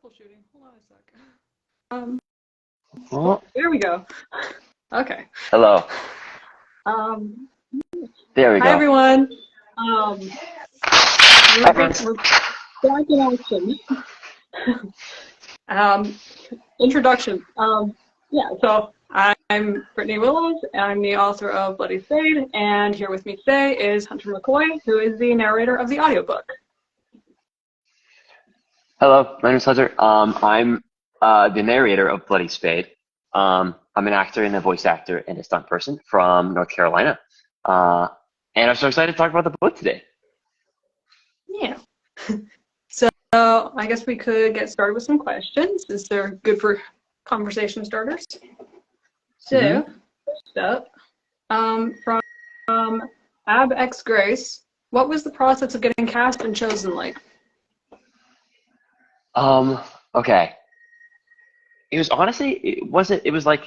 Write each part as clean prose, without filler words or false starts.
troubleshooting. Hold on a sec. There we go. Okay. Hello. There we go. Hi everyone. Hi, friends. We're back in action. Introduction. So I'm Brittany Willows, and I'm the author of Bloody Spade, and here with me today is Hunter McCoy, who is the narrator of the audiobook. Hello, my name is Hunter. I'm the narrator of Bloody Spade. I'm an actor and a voice actor and a stunt person from North Carolina. And I'm so excited to talk about the book today. Yeah. So I guess we could get started with some questions, since they're good for conversation starters. So, first up, from Ab X Grace, what was the process of getting cast and chosen like? Okay. It was honestly, it was like,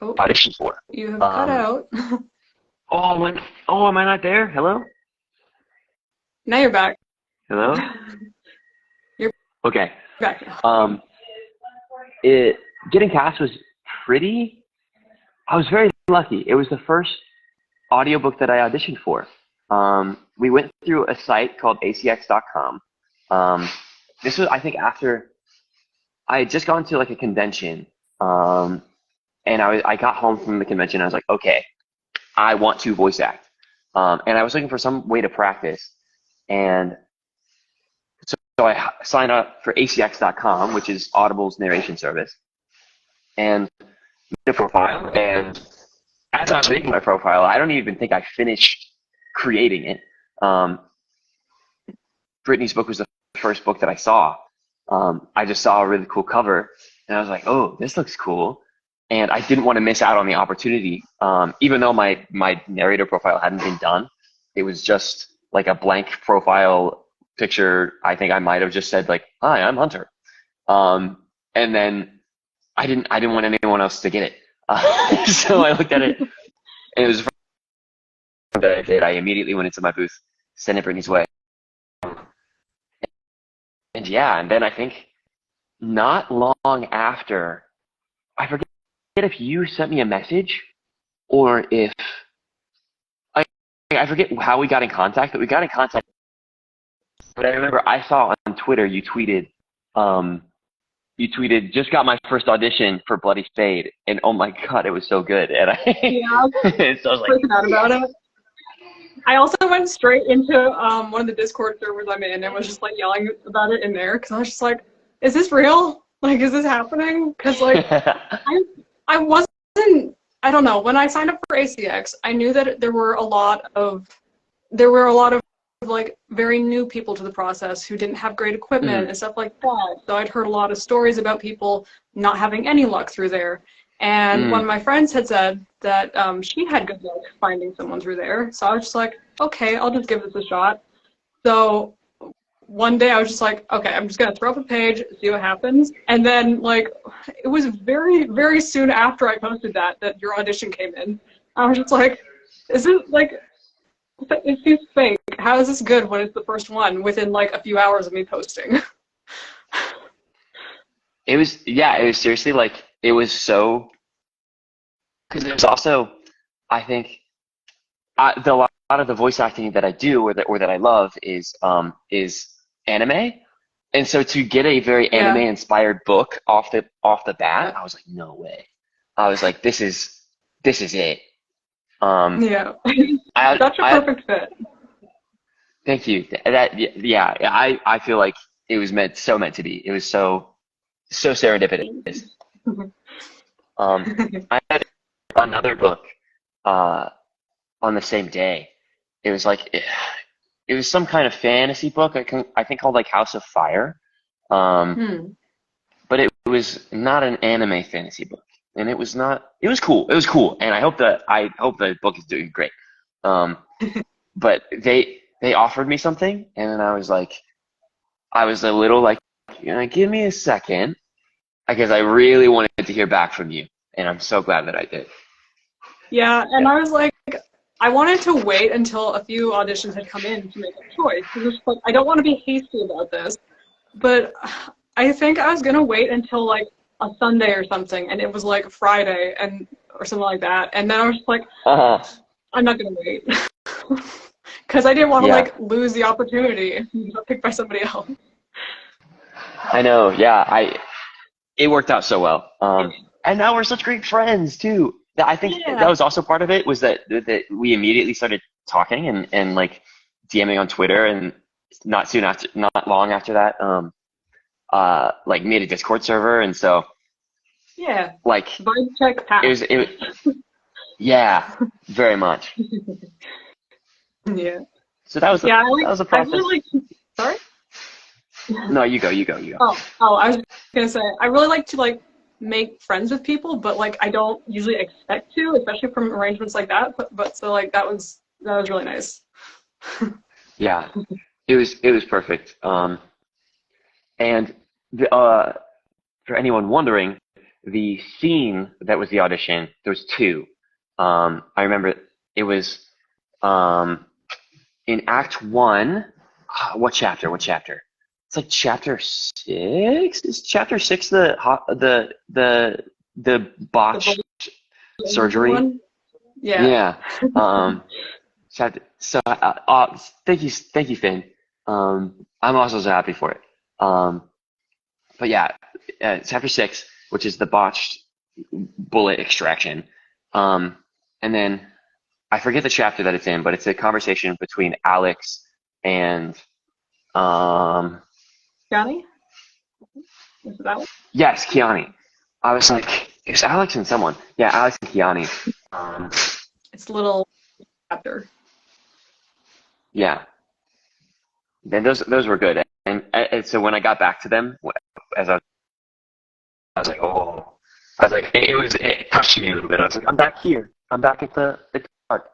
Oh, audition for. you have cut out. Am I not there? Hello? Now you're back. Hello? You're okay. back now. Getting cast was I was very lucky. It was the first audiobook that I auditioned for. We went through a site called acx.com. This was, I think, after I had just gone to like a convention, and I got home from the convention. I was like, okay, I want to voice act, and I was looking for some way to practice, and so I signed up for acx.com, which is Audible's narration service, and made a profile. And as I was making my profile, I don't even think I finished creating it. Brittany's book was the first book that I saw. I just saw a really cool cover, and I was like, oh, this looks cool. And I didn't want to miss out on the opportunity. Even though my narrator profile hadn't been done, it was just like a blank profile picture. I think I might have just said like, hi, I'm Hunter. And then I didn't want anyone else to get it. So I looked at it, and it was the first that I did. I immediately went into my booth, sent it Brittany's way. And yeah, and then I think not long after, I forget if you sent me a message or if I forget how we got in contact, but we got in contact. But I remember I saw on Twitter you tweeted, just got my first audition for Bloody Spade, and oh my god, it was so good. And so I was like, freaking out about it. I also went straight into one of the Discord servers I'm in and was just like yelling about it in there, because I was just like, is this real? Like, is this happening? Because like I wasn't, I don't know, when I signed up for ACX, I knew that there were a lot of like very new people to the process who didn't have great equipment and stuff like that. So I'd heard a lot of stories about people not having any luck through there. And one of my friends had said that she had good luck finding someone through there. So I was just like, okay, I'll just give this a shot. So one day I was just like, okay, I'm just going to throw up a page, see what happens. And then, like, it was very, very soon after I posted that your audition came in. I was just like, is it, like, it seems fake. How is this good when it's the first one within, like, a few hours of me posting? it was seriously, like, it was so, because there's also, I think, a lot of the voice acting that I do or that I love is anime, and so to get a very anime inspired book off the bat, I was like, no way. I was like, this is it. Such a perfect fit. Thank you. I feel like it was meant to be. It was so serendipitous. I had another book on the same day. It was like it was some kind of fantasy book, I think called like House of Fire, but it was not an anime fantasy book, and it was cool, and I hope the book is doing great. But they offered me something, and then I was a little like, give me a second, because I really wanted to hear back from you, and I'm so glad that I did. Yeah, and I was like, I wanted to wait until a few auditions had come in to make a choice. It was like, I don't want to be hasty about this, but I think I was gonna wait until like a Sunday or something, and it was like Friday or something like that, and then I was just like, I'm not gonna wait, because I didn't want to like lose the opportunity and get picked by somebody else. I know, yeah, it worked out so well, and now we're such great friends too. I think that was also part of it, was that we immediately started talking and like DMing on Twitter, and not long after that, like made a Discord server, and so like vibe check passed. It was yeah, very much. Yeah. So that was that was a process. I really sorry? No, you go. Oh, I was gonna say, I really like to like make friends with people, but like I don't usually expect to, especially from arrangements like that. But so like that was really nice. Yeah, it was perfect. And for anyone wondering, the scene that was the audition, there was two. I remember it was in Act 1. What chapter? It's like chapter 6. Is chapter 6 the botched surgery? One? Yeah. So thank you, Finn. I'm also so happy for it. But yeah, chapter 6, which is the botched bullet extraction. And then I forget the chapter that it's in, but it's a conversation between Alex and Johnny? Is that one? Yes, Kiani. I was like, it's Alex and someone. Yeah, Alex and Kiani. It's a little chapter. Yeah. And those were good. And so when I got back to them, as I was like, oh. I was like, it touched me a little bit. I was like, I'm back here. I'm back at the park.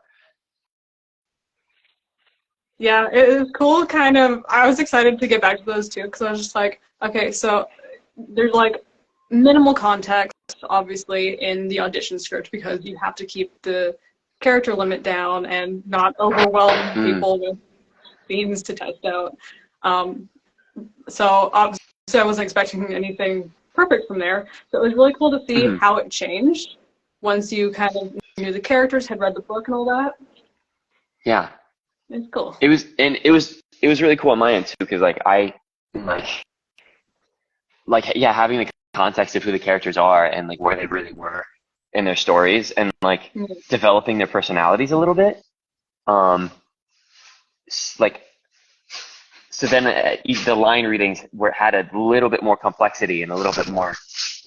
Yeah, it was cool, kind of. I was excited to get back to those two, because I was just like, okay, so there's like minimal context, obviously, in the audition script, because you have to keep the character limit down and not overwhelm people with scenes to test out. So obviously I wasn't expecting anything perfect from there. So it was really cool to see how it changed once you kind of knew the characters, had read the book and all that. Yeah. It's cool. It was really cool on my end too, because like having the context of who the characters are and like where they really were in their stories, and like developing their personalities a little bit. So then the line readings had a little bit more complexity and a little bit more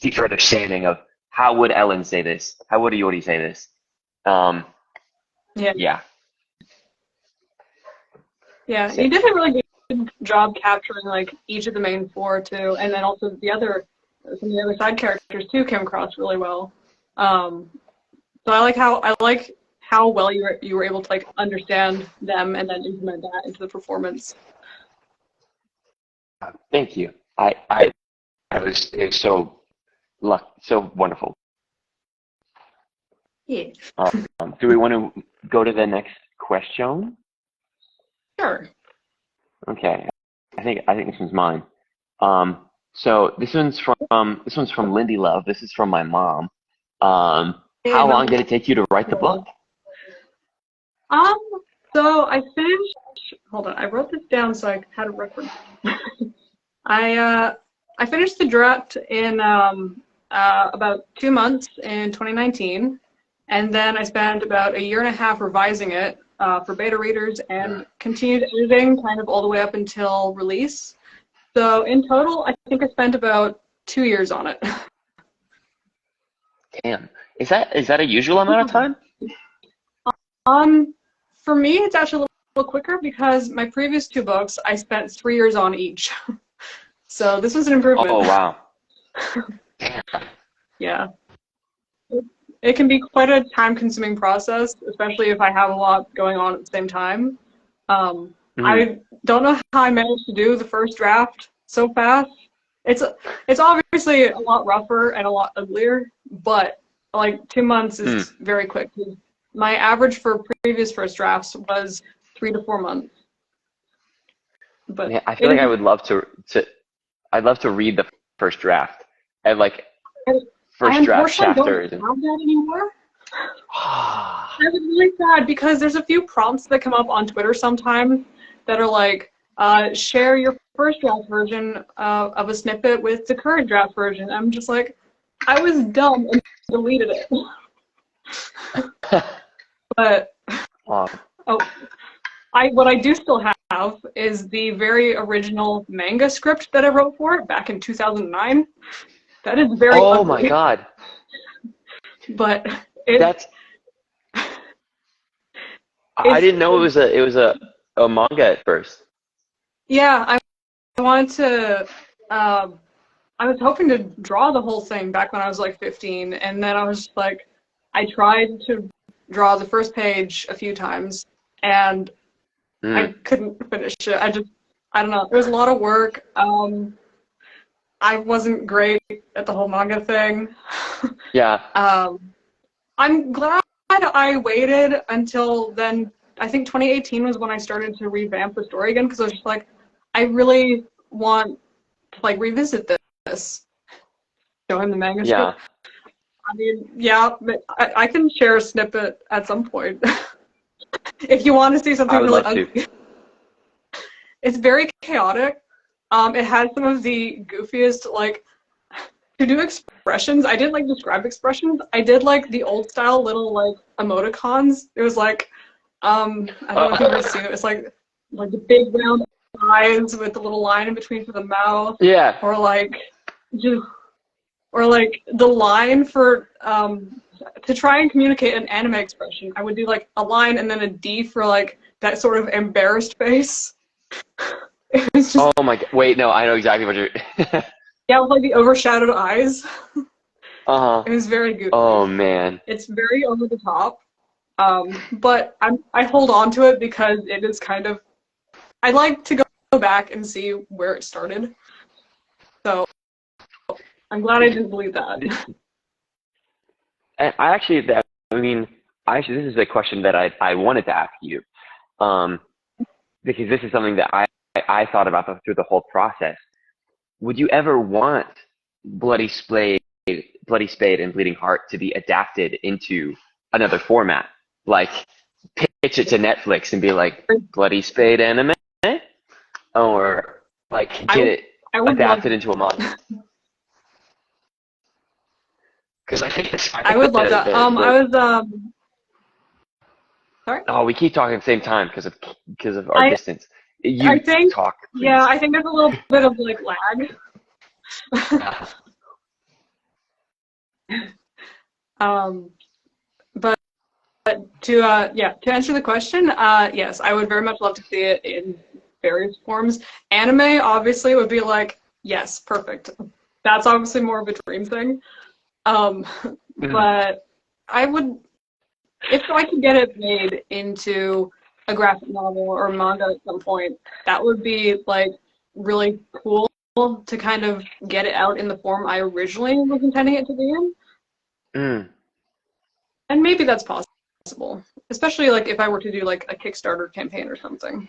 deeper understanding of how would Ellen say this, how would Yordi say this. Yeah, you did a really good job capturing like each of the main four too, and then also some of the other side characters too came across really well. So I like how well you were able to like understand them and then implement that into the performance. Thank you. It was so wonderful. Yeah. Do we want to go to the next question? Sure. Okay. I think this one's mine. So this one's from Lindy Love. This is from my mom. How long did it take you to write the book? So I finished. Hold on, I wrote this down so I had a reference. I finished the draft in about 2 months in 2019, and then I spent about a year and a half revising it for beta readers and continued editing kind of all the way up until release. So in total, I think I spent about 2 years on it. Damn. Is that a usual amount of time? For me, it's actually a little quicker because my previous 2 books, I spent 3 years on each. So this was an improvement. Oh, wow. Yeah. It can be quite a time-consuming process, especially if I have a lot going on at the same time. I don't know how I managed to do the first draft so fast. It's obviously a lot rougher and a lot uglier, but like 2 months is very quick. my average for previous first drafts was 3 to 4 months. But yeah, I feel like I would love I'd love to read the first draft and like first I draft unfortunately chapters. don't have that anymore. I was really sad because there's a few prompts that come up on Twitter sometimes that are like, share your first draft version of a snippet with the current draft version. I'm just like, I was dumb and deleted it. But what I do still have is the very original manga script that I wrote for it back in 2009. That is very ugly. Oh my god. But I didn't know it was a manga at first. Yeah, I wanted to. I was hoping to draw the whole thing back when I was like 15, and then I was just like, I tried to draw the first page a few times, and I couldn't finish it. I don't know. It was a lot of work. I wasn't great at the whole manga thing. Yeah. I'm glad I waited until then. I think 2018 was when I started to revamp the story again, because I was just like, I really want to like revisit this. Show him the manga Yeah. script. I mean, yeah, but I can share a snippet at some point. If you want to see something really ugly. It's very chaotic. It has some of the goofiest, like, to do expressions. I did like describe expressions. I did like the old style little like emoticons. It was like, I don't know if you've ever seen it. It's like the big round eyes with the little line in between for the mouth. Yeah. Or like the line for to try and communicate an anime expression. I would do like a line and then a D for like that sort of embarrassed face. It was just, oh my god! Wait, no, I know exactly what you're. yeah, with like the overshadowed eyes. Uh-huh. It was very goofy. Oh man. It's very over the top. But I hold on to it because it is kind of. I like to go back and see where it started. So I'm glad I didn't believe that. And this is a question that I wanted to ask you, because this is something that I thought about through the whole process. Would you ever want Bloody Spade and Bleeding Heart to be adapted into another format? Like, pitch it to Netflix and be like, Bloody Spade anime? Or, like, get it adapted into a manga? Because I think I would love that. Sorry? Oh, we keep talking at the same time because of our distance. I think talk, please. Yeah, I think there's a little bit of like lag. But to answer the question, yes, I would very much love to see it in various forms. Anime obviously would be like, yes, perfect. That's obviously more of a dream thing. But I would, if I could get it made into a graphic novel or manga at some point, that would be like really cool to kind of get it out in the form I originally was intending it to be in. And maybe that's possible, especially like if I were to do like a Kickstarter campaign or something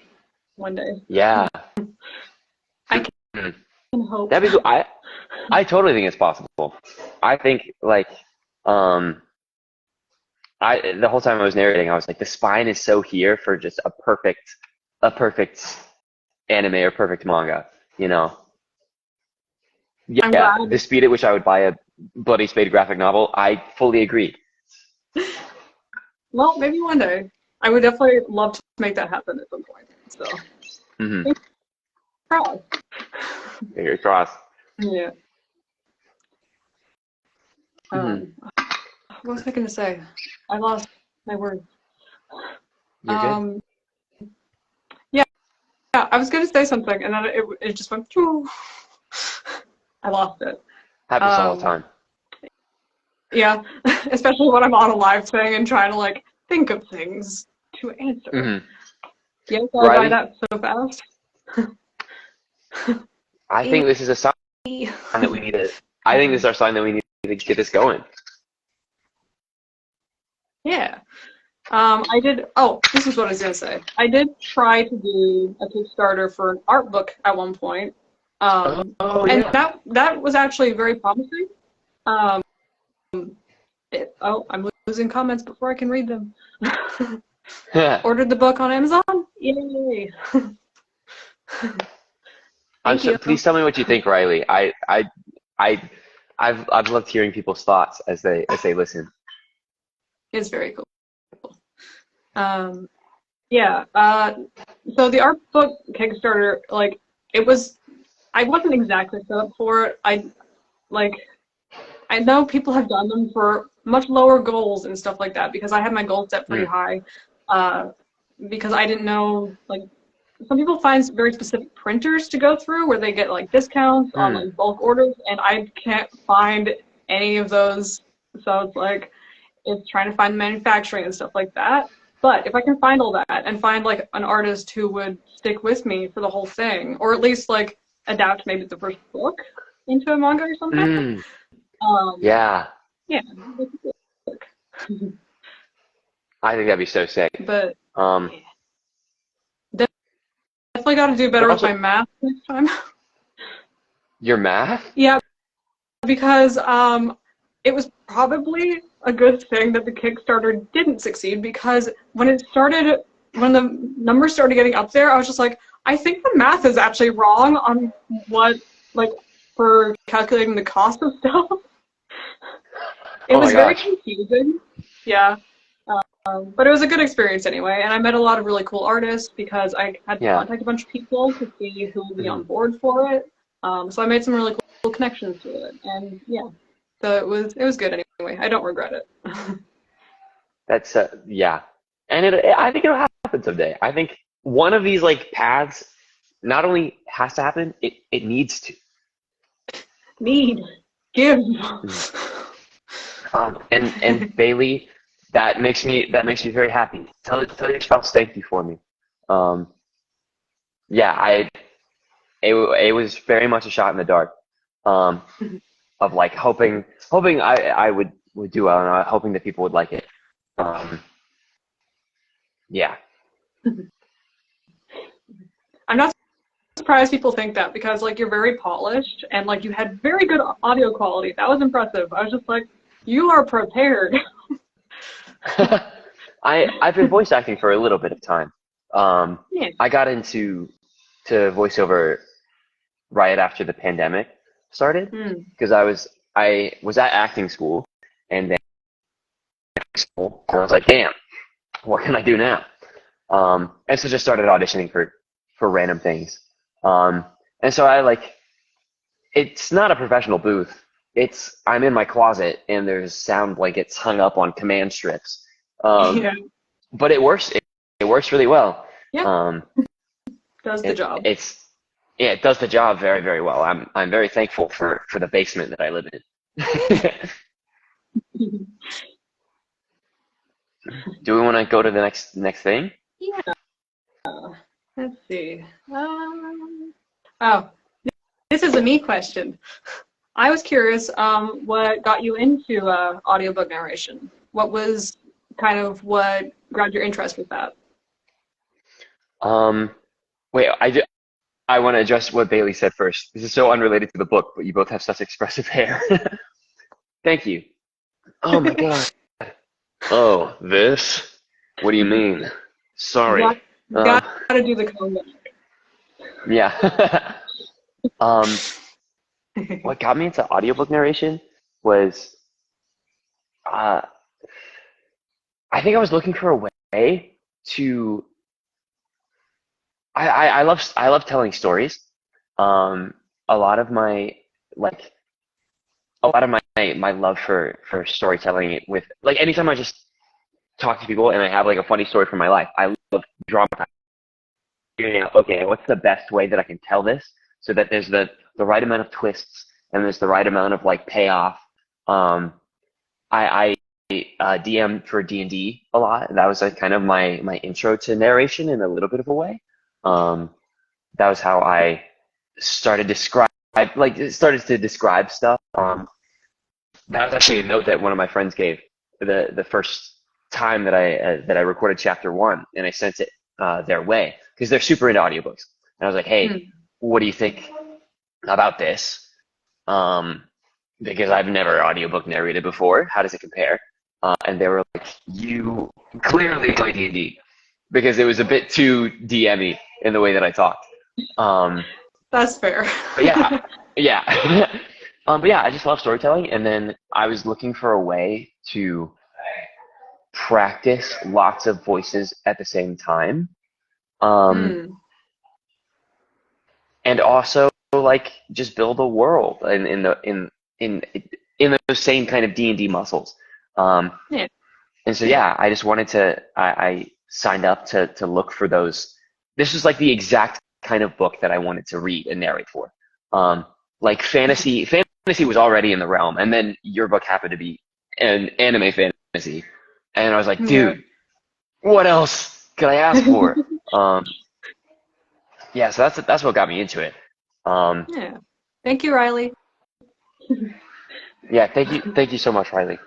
one day. Yeah. I can hope. That'd be cool. I totally think it's possible. I think like the whole time I was narrating, I was like, the spine is so here for just a perfect anime or perfect manga, you know? Yeah, the speed at which I would buy a Bloody Spade graphic novel, I fully agree. Well, maybe one day. I would definitely love to make that happen at some point. So, Fingers crossed. Yeah. What was I going to say? I lost my words. You're good? Yeah, I was going to say something, and then it just went. I lost it. Happens all the time. Yeah, especially when I'm on a live thing and trying to like think of things to answer. Yes, I buy that so fast. I think this is a sign that we need to. I think this is our sign that we need to get this going. Yeah, I did. Oh, this is what I was gonna say. I did try to do a Kickstarter for an art book at one point, and Yeah. that was actually very promising. Um, I'm losing comments before I can read them. Ordered the book on Amazon. Yay! Thank you. Please tell me what you think, Riley. I've loved hearing people's thoughts as they listen. It's very cool. Yeah. So the art book Kickstarter, like, I wasn't exactly set up for it. I know people have done them for much lower goals and stuff like that because I had my goals set pretty high. Because I didn't know, like, some people find very specific printers to go through where they get like discounts on like bulk orders, and I can't find any of those. So it's trying to find manufacturing and stuff like that. But if I can find all that and find like an artist who would stick with me for the whole thing, or at least like adapt maybe the first book into a manga or something. Yeah. Yeah. I think that'd be so sick. But definitely got to do better with my math next time. Your math? Yeah, because it was probably a good thing that the Kickstarter didn't succeed, because when the numbers started getting up there, I was just like, I think the math is actually wrong on for calculating the cost of stuff. It was very confusing. Yeah. But it was a good experience anyway, and I met a lot of really cool artists because I had to contact a bunch of people to see who would be on board for it. So I made some really cool connections to it, and yeah, so it was good anyway. I don't regret it. That's yeah, and I think it'll happen someday. I think one of these like paths not only has to happen, it needs to. Give. And Bailey, that makes me very happy. Tell your spouse thank you for me. Yeah, it was very much a shot in the dark, of like hoping I would do well, and hoping that people would like it. Yeah. I'm not surprised people think that, because like you're very polished and like you had very good audio quality. That was impressive. I was just like, you are prepared. I've been voice acting for a little bit of time. I got into voiceover right after the pandemic started, because I was at acting school, and then I was like, damn, what can I do now? And so just started auditioning for random things. And so it's not a professional booth. I'm in my closet, and there's sound blankets hung up on command strips. But it works. It works really well. Yeah. Does the job. It does the job very, very well. I'm very thankful for the basement that I live in. Do we want to go to the next thing? Yeah. Let's see. Oh, this is a me question. I was curious, what got you into audiobook narration? What was kind of what grabbed your interest with that? Wait, I want to address what Bailey said first. This is so unrelated to the book, but you both have such expressive hair. Thank you. Oh my god. Oh, this? What do you mean? Sorry. Gotta do the comeback. Yeah. What got me into audiobook narration was, I think I was looking for a way to. I love telling stories. A lot of my love for storytelling with anytime I just talk to people and I have a funny story from my life, I love dramatizing. Figuring out, okay, what's the best way that I can tell this so that there's the right amount of twists and there's the right amount of payoff. I DM for D&D a lot, and that was kind of my intro to narration in a little bit of a way. That was how I started to describe stuff. That was actually a note that one of my friends gave the first time that I recorded chapter 1 and I sent it their way because they're super into audiobooks. And I was like, hey, what do you think about this? Because I've never audiobook narrated before. How does it compare? And they were like, you clearly play D&D because it was a bit too DM-y in the way that I talked. That's fair. But yeah, yeah. But yeah, I just love storytelling. And then I was looking for a way to practice lots of voices at the same time. And also like just build a world in those same kind of D&D muscles. Yeah. And so yeah, I just wanted to I signed up to look for those. This was like the exact kind of book that I wanted to read and narrate for. Like fantasy was already in the realm, and then your book happened to be an anime fantasy. And I was like, dude, what else could I ask for? Yeah, so that's what got me into it. Yeah. Thank you, Riley. Yeah, thank you so much, Riley.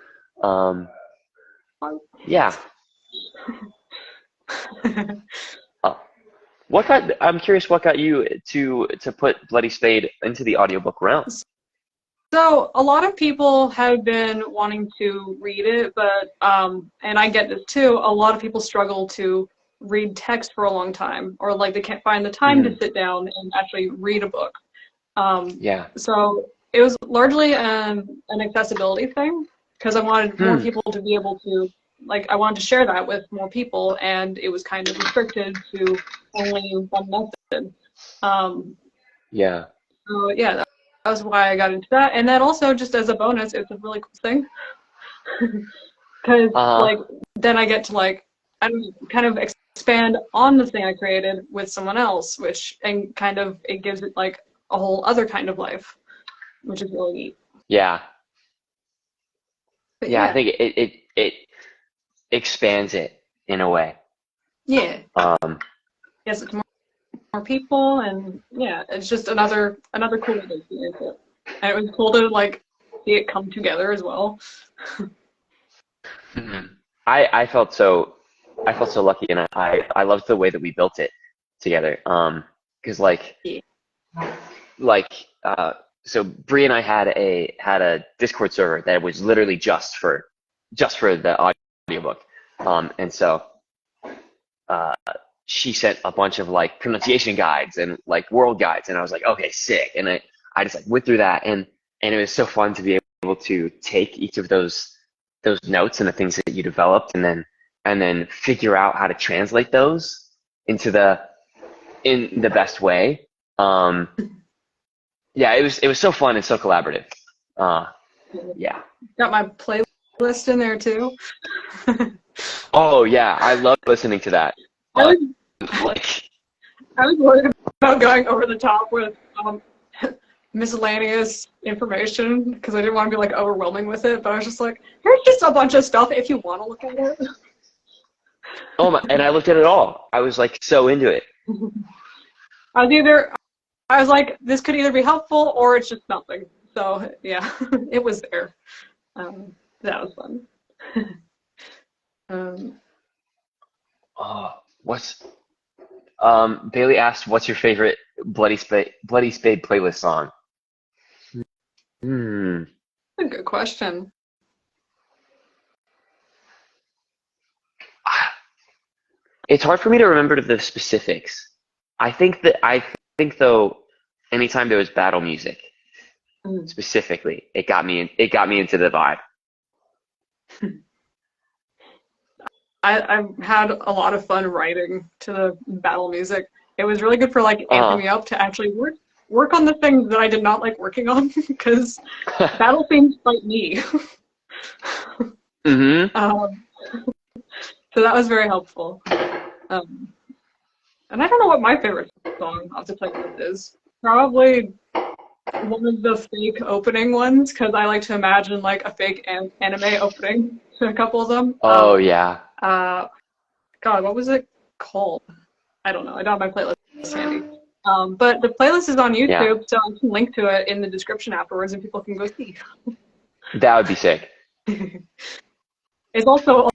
Yeah. I'm curious what got you to put Bloody Spade into the audiobook realm? So a lot of people have been wanting to read it, but and I get this too, a lot of people struggle to read text for a long time, or like they can't find the time to sit down and actually read a book. Yeah. So it was largely an accessibility thing, because I wanted more people to be able to, like, I wanted to share that with more people, and it was kind of restricted to only one method. Yeah. So yeah, that was why I got into that. And then also, just as a bonus, it's a really cool thing. Because like then I get to like kind of expand on the thing I created with someone else, and kind of it gives it like a whole other kind of life, which is really neat. Yeah. But Yeah, I think it expands it in a way. Yeah. Yes, it's more people, and yeah, it's just another cool way to experience it. And it was cool to like see it come together as well. I felt so lucky, and I loved the way that we built it together. Because so Bree and I had a Discord server that was literally just for the audiobook. And so she sent a bunch of like pronunciation guides and like world guides, and I was like, okay, sick. And I just like went through that, and it was so fun to be able to take each of those notes and the things that you developed, and then figure out how to translate those in the best way. Yeah, it was so fun and so collaborative. Yeah. Got my playlist in there too. Oh yeah, I love listening to that. I was worried about going over the top with miscellaneous information, because I didn't want to be like overwhelming with it, but I was just like, here's just a bunch of stuff if you want to look at it. Oh my! And I looked at it all. I was like so into it. I was like, this could either be helpful or it's just nothing. So yeah, it was there. That was fun. Bailey asked, "What's your favorite Bloody Spade playlist song?" That's a good question. It's hard for me to remember the specifics. I think though, anytime there was battle music, specifically, it got me into the vibe. I had a lot of fun writing to the battle music. It was really good for like amping me up to actually work on the things that I did not like working on, because battle themes fight me. So that was very helpful. And I don't know what my favorite song off the playlist is. Probably one of the fake opening ones, because I like to imagine like a fake anime opening to a couple of them. Oh yeah. God, what was it called? I don't know. I don't have my playlist handy. But the playlist is on YouTube, so I can link to it in the description afterwards, and people can go see. That would be sick. It's also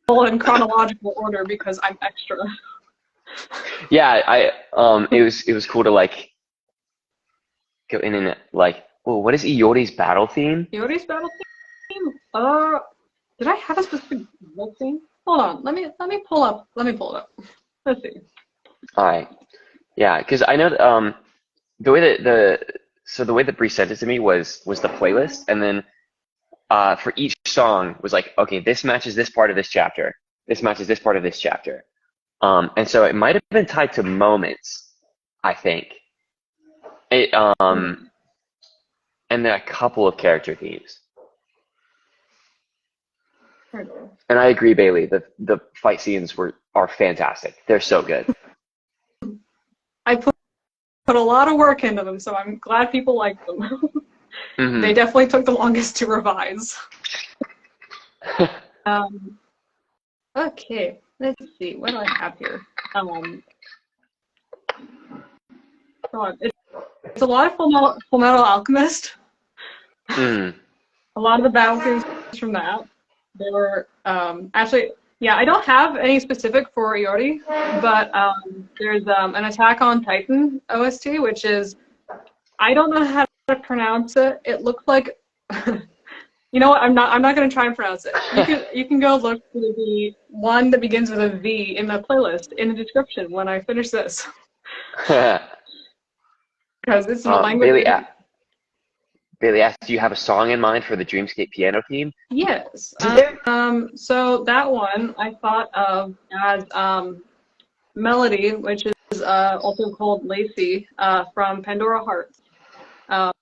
in chronological order because I'm extra. Yeah, it was cool to like go in and like, well, what is Iori's battle theme? Iori's battle theme? Did I have a specific battle theme? Hold on, let me pull it up. Let's see. All right, yeah, because I know that, the way that the way that Bree sent it to me was the playlist, and then for each song was like, okay, this matches this part of this chapter, this matches this part of this chapter, and so it might have been tied to moments, I think. It and then a couple of character themes. And I agree, Bailey, that the fight scenes are fantastic. They're so good. I put a lot of work into them, so I'm glad people like them. Mm-hmm. They definitely took the longest to revise. Okay, let's see. What do I have here? It's a lot of Full Metal Alchemist. Mm. A lot of the battle themes from that. They were actually, yeah, I don't have any specific for Iori, but there's an Attack on Titan OST, which is, I don't know how to pronounce it. It looks like, you know what? I'm not gonna try and pronounce it. You can go look for the one that begins with a V in the playlist in the description when I finish this. Because it's in a language. Bailey asked, do you have a song in mind for the Dreamscape piano theme? Yes. So that one I thought of as Melody, which is also called Lacey from Pandora Hearts. I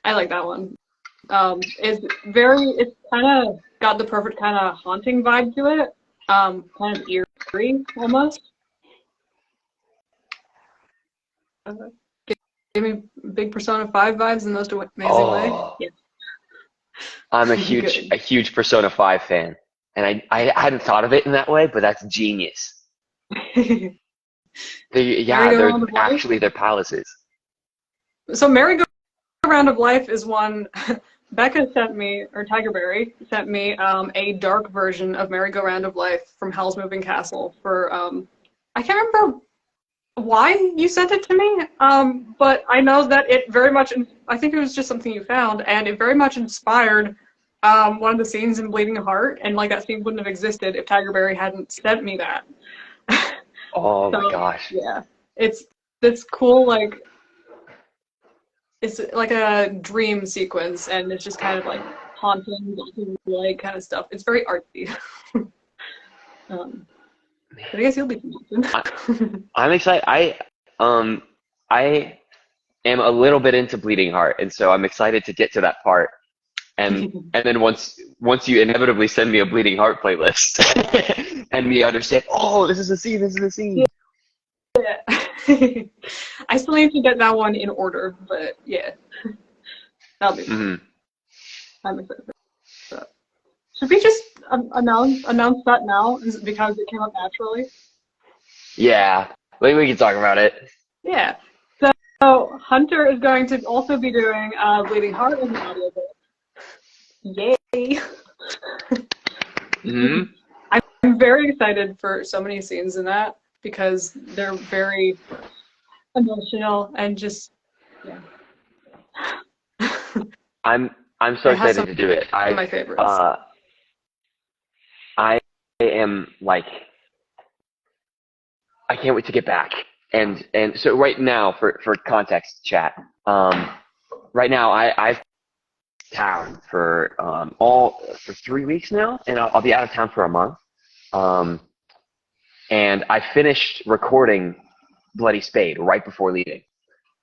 like that one. It's kind of got the perfect kind of haunting vibe to it. Kind of eerie almost. Give me big Persona 5 vibes in the most amazing way. Yeah. I'm a huge Persona 5 fan, and I hadn't thought of it in that way, but that's genius. They're actually their palaces. So Merry-Go-Round of Life is one. Becca sent me, or Tigerberry sent me a dark version of Merry-Go-Round of Life from Hell's Moving Castle for I can't remember why you sent it to me, but I know that it very much, I think it was just something you found, and it very much inspired one of the scenes in Bleeding Heart, and like that scene wouldn't have existed if Tigerberry hadn't sent me that. Oh my gosh. Yeah, it's cool, like, it's like a dream sequence, and it's just kind of like haunting, light kind of stuff. It's very artsy. But I guess you'll be interested. I'm excited. I am a little bit into Bleeding Heart, and so I'm excited to get to that part. And then once you inevitably send me a Bleeding Heart playlist, and me understand, oh, this is a scene. Yeah. I still need to get that one in order, but yeah, that'll be fun. I'm excited for that. Should we just announce that now because it came up naturally? Yeah, we can talk about it. Yeah. So Hunter is going to also be doing Bleeding Heart in the audiobook. Yay! I'm very excited for so many scenes in that because they're very emotional and just yeah. I'm so excited to do it. My favorites. I am like, I can't wait to get back. And so right now, for context, chat. Right now, I've town for 3 weeks now, and I'll be out of town for a month. And I finished recording Bloody Spade right before leaving.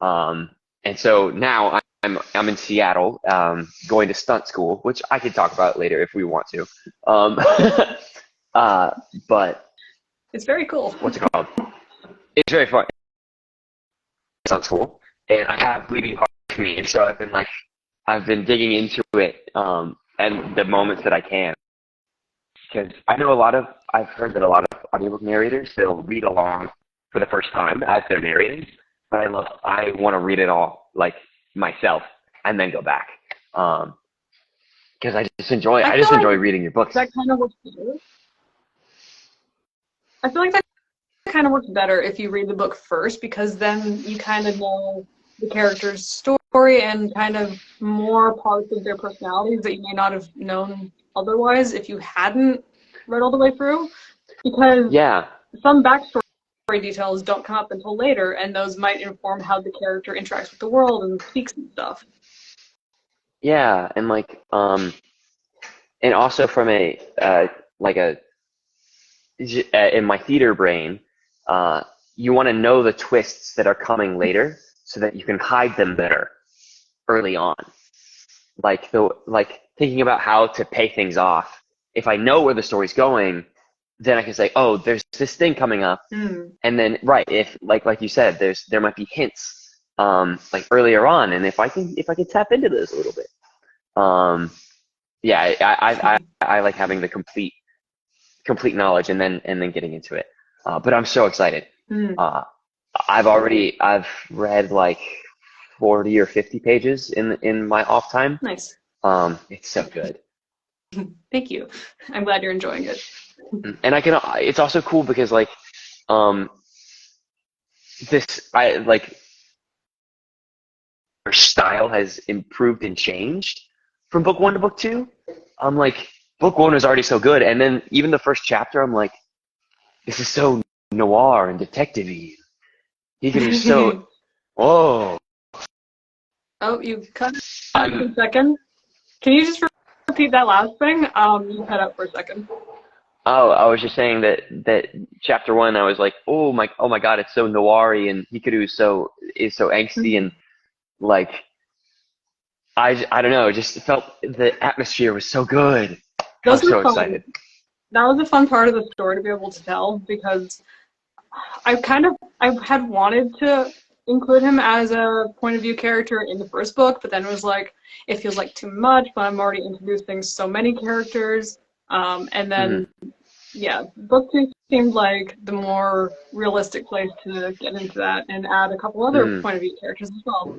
And so now I'm in Seattle, going to stunt school, which I could talk about later if we want to. But it's very cool. What's it called? It's very fun. Stunt school, and I have Bleeding Heart to me, and so I've been digging into it, and the moments that I can, because I've heard that a lot of audiobook narrators, they'll read along for the first time as they're narrating, but I want to read it all like myself and then go back. because I just enjoy reading your books. That kind of works better. I feel like that kind of works better if you read the book first, because then you kind of know the character's story and kind of more parts of their personalities that you may not have known otherwise if you hadn't read all the way through. Because some backstory details don't come up until later, and those might inform how the character interacts with the world and speaks and stuff. Yeah, and like and also from a in my theater brain, you want to know the twists that are coming later so that you can hide them better early on. Like thinking about how to pay things off. If I know where the story's going, then I can say, oh, there's this thing coming up, and then if like you said, there might be hints like earlier on, and if I can tap into this a little bit, I like having the complete knowledge and then getting into it. But I'm so excited. I've read like 40 or 50 pages in my off time. Nice. It's so good. Thank you. I'm glad you're enjoying it. And it's also cool because like her style has improved and changed from book 1 to book 2. I'm like, book 1 was already so good, and then even the first chapter, I'm like, this is so noir and detective-y. He can be so, whoa. Oh, you cut out for a second. Can you just repeat that last thing? You cut out for a second. Oh, I was just saying that chapter 1, I was like, oh my God, it's so noir-y, and Hikaru is so angsty, and like, I don't know, just felt the atmosphere was so good. I'm so excited. That was a fun part of the story to be able to tell, because I had wanted to include him as a point of view character in the first book, but then it was like, it feels like too much, but I'm already introducing so many characters. And then, book 2 seemed like the more realistic place to get into that and add a couple other point of view characters as well.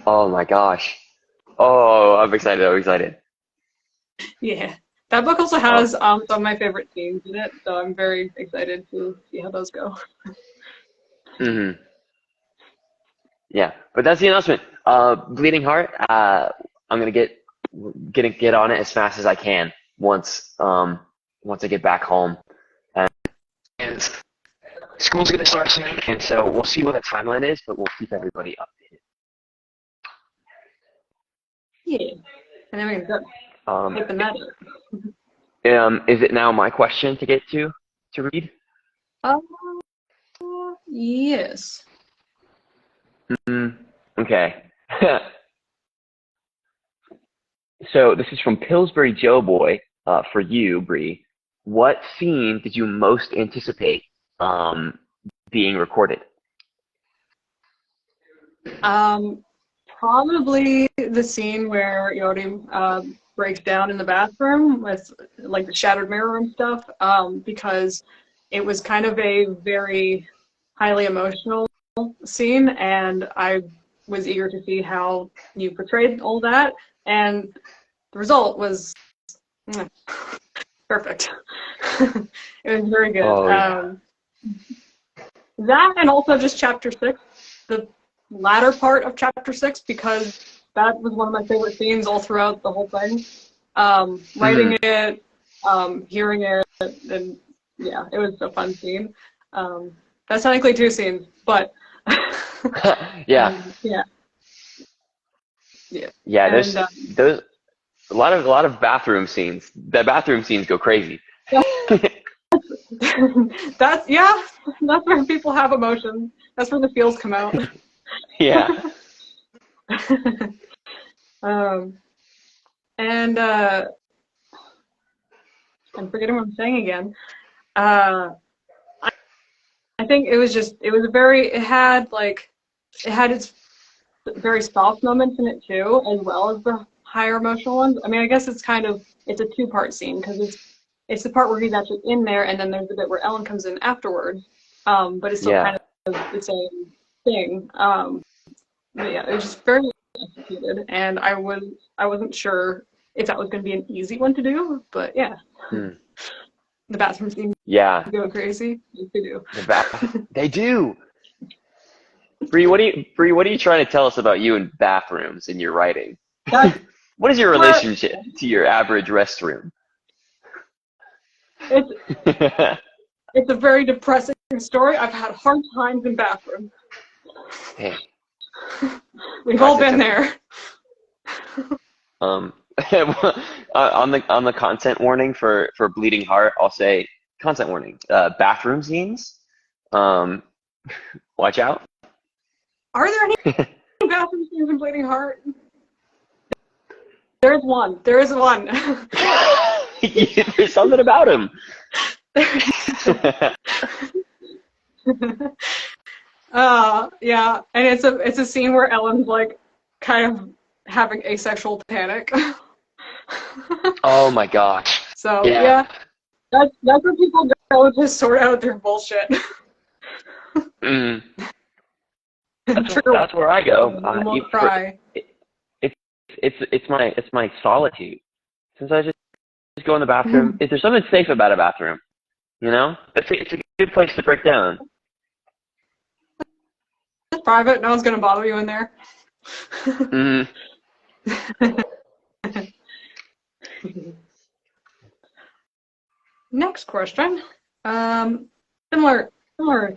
Oh my gosh. Oh, I'm excited. Yeah. That book also has some of my favorite scenes in it, so I'm very excited to see how those go. Yeah, but that's the announcement. Bleeding Heart. I'm gonna get on it as fast as I can once I get back home, and school's gonna start soon, and so we'll see what the timeline is, but we'll keep everybody updated. Yeah, and then we're gonna open that up. Is it now my question to get to read? Yes. Okay. So this is from Pillsbury Joe Boy for you, Bree. What scene did you most anticipate being recorded? Probably the scene where Yori breaks down in the bathroom with like the shattered mirror and stuff, because it was kind of a very highly emotional scene, and I was eager to see how you portrayed all that, and the result was perfect. It was very good. That, and also just chapter 6, the latter part of chapter 6, because that was one of my favorite scenes all throughout the whole thing. Writing it, hearing it, and yeah, it was a fun scene. That's technically 2 scenes, but yeah. There's a lot of bathroom scenes. The bathroom scenes go crazy. That's where people have emotions. That's where the feels come out. Yeah. And I'm forgetting what I'm saying again. I think it had its very soft moments in it too, as well as the higher emotional ones. I mean, I guess it's a 2-part scene, because it's the part where he's actually in there, and then there's the bit where Ellen comes in afterwards. But it's still kind of the same thing. But yeah, it was just very executed, and I wasn't sure if that was going to be an easy one to do, but yeah. The bathroom scene go crazy. They do. They do. Bree, what are you trying to tell us about you in bathrooms in your writing? What is your relationship to your average restroom? It's a very depressing story. I've had hard times in bathrooms. Hey. We've all been there. On the content warning for Bleeding Heart, I'll say content warning. Bathroom scenes. Watch out. Are there any bathroom scenes in Bleeding Heart? There is one. There is one. There's something about him. Yeah, and it's a scene where Ellen's like kind of having asexual panic. Oh my gosh. So yeah, that's where people go to sort out their bullshit. That's where I go. Cry. It's my solitude. Since I just go in the bathroom. If there's something safe about a bathroom, you know, it's a good place to break down. It's private. No one's gonna bother you in there. Next question. Similar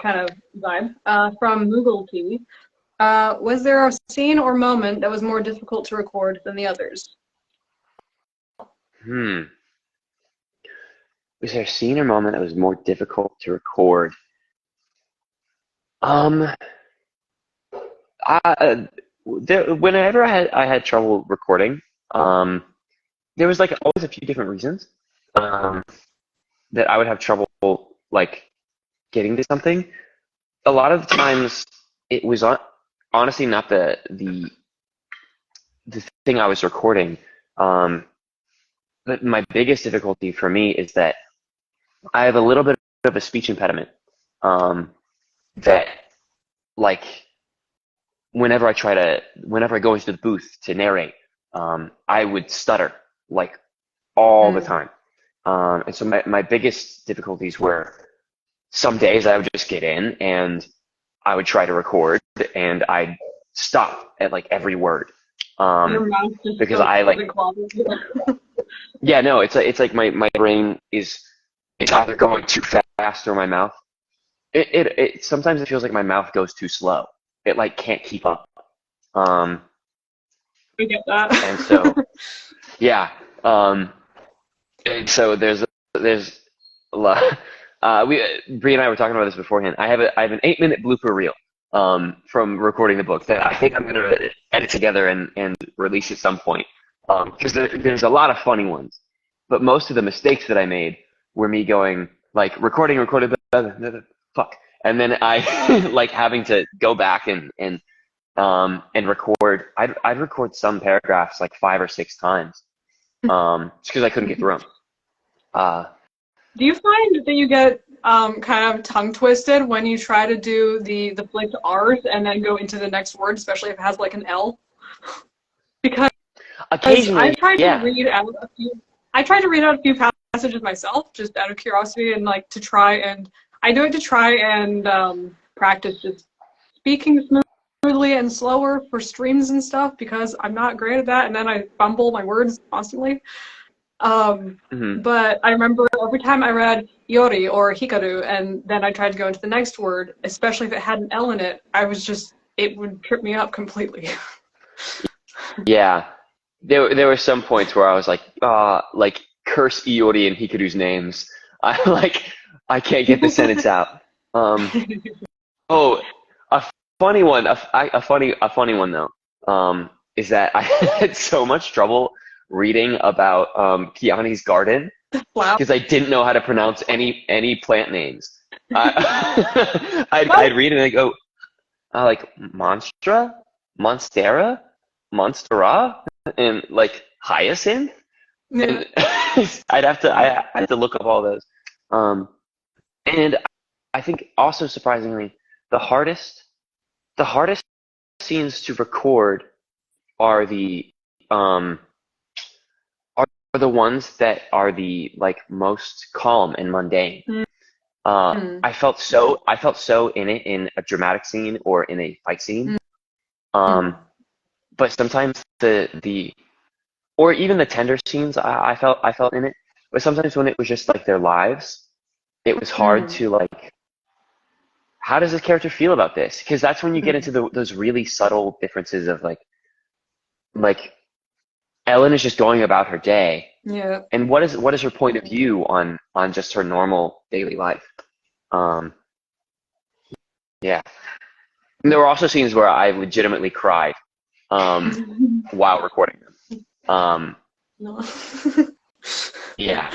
kind of vibe from Google TV. Was there a scene or moment that was more difficult to record than the others? Was there a scene or moment that was more difficult to record? Whenever I had trouble recording, there was like always a few different reasons that I would have trouble like getting to something. A lot of times it was honestly not the thing I was recording. But my biggest difficulty for me is that I have a little bit of a speech impediment. That like whenever I go into the booth to narrate, I would stutter like all the time. And so my biggest difficulties were some days I would just get in and I would try to record and I'd stop at like every word. Because I like it's like my brain is either going too fast or my mouth. It sometimes it feels like my mouth goes too slow. It like can't keep up. I get that. And so and so there's a lot. Bree and I were talking about this beforehand. I have an 8-minute blooper reel from recording the book that I think I'm gonna edit together and release at some point. Because there's a lot of funny ones, but most of the mistakes that I made were me going like recorded, fuck, and then I like having to go back and record. I'd record some paragraphs like 5 or 6 times, just because I couldn't get through them. Do you find that you get kind of tongue twisted when you try to do the flicked R's and then go into the next word, especially if it has like an L? Because occasionally, I tried to read out a few passages myself, just out of curiosity, and like I do it to try and practice just speaking smoothly and slower for streams and stuff, because I'm not great at that, and then I fumble my words constantly. But I remember every time I read Yori or Hikaru, and then I tried to go into the next word, especially if it had an L in it, it would trip me up completely. Yeah. There were some points where I was like curse Iori and Hikaru's names. I can't get the sentence out. A funny one though, is that I had so much trouble reading about Kiani's garden because I didn't know how to pronounce any plant names. I'd read it and I'd go like Monstra, Monstera, Monstera, and like Hyacinth. And I had to look up all those. And I think also surprisingly, the hardest scenes to record are the the ones that are the like most calm and mundane. I felt so in it in a dramatic scene or in a fight scene. But sometimes or even the tender scenes, I felt in it. But sometimes when it was just like their lives, it was hard to like, how does this character feel about this? Because that's when you get into those really subtle differences of like Ellen is just going about her day. Yeah. And what is her point of view on just her normal daily life? Yeah. And there were also scenes where I legitimately cried while recording them. No. Yeah.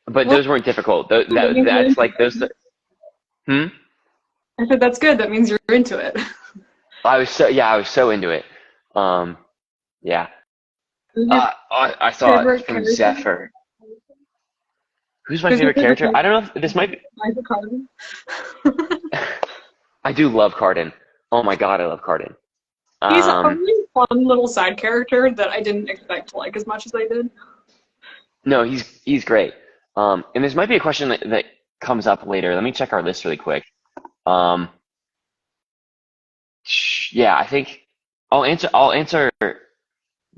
But those weren't difficult. That's like those. Hmm? I said that's good. That means you're into it. I was so into it. Yeah. I saw it from character? Zephyr. Who's my favorite character? I don't know if this might be. I do love Cardin. Oh my god, I love Cardin. He's a really fun little side character that I didn't expect to like as much as I did. No, he's great. And this might be a question that comes up later. Let me check our list really quick. Yeah, I think I'll answer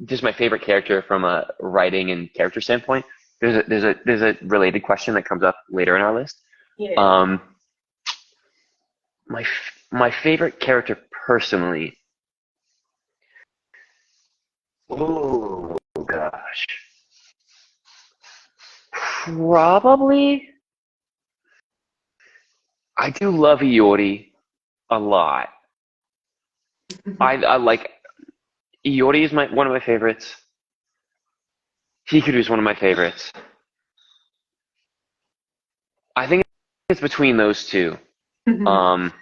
just my favorite character from a writing and character standpoint. There's a related question that comes up later in our list. Yeah. My favorite character personally. Oh gosh. Probably I do love Iori a lot. I like Iori is one of my favorites. Hikaru is one of my favorites. I think it's between those two. And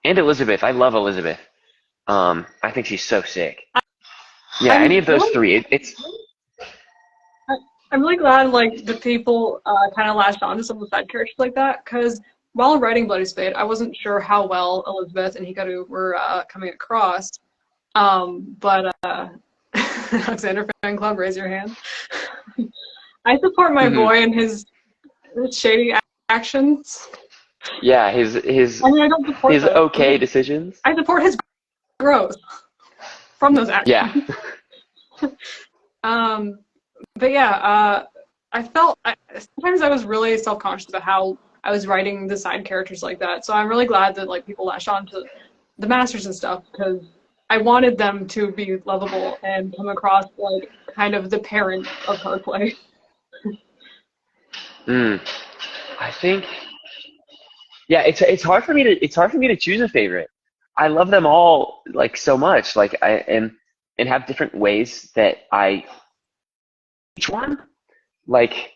Elizabeth. I love Elizabeth. I think she's so sick. Yeah, any of those three. I'm really glad like the people kind of latched on to some of the side characters like that, because while writing Bloody Spade, I wasn't sure how well Elizabeth and Hikaru were coming across. But Alexander Fan Club, raise your hand. I support my boy and his shady actions. Yeah, his I mean, I don't support his okay decisions. I support his growth from those actions. Yeah. But yeah, sometimes I was really self-conscious about how I was writing the side characters like that. So I'm really glad that like people latched on to the masters and stuff, because I wanted them to be lovable and come across like kind of the parent of Hardplay. I think, yeah, it's hard for me to choose a favorite. I love them all like so much, like and have different ways that each one, like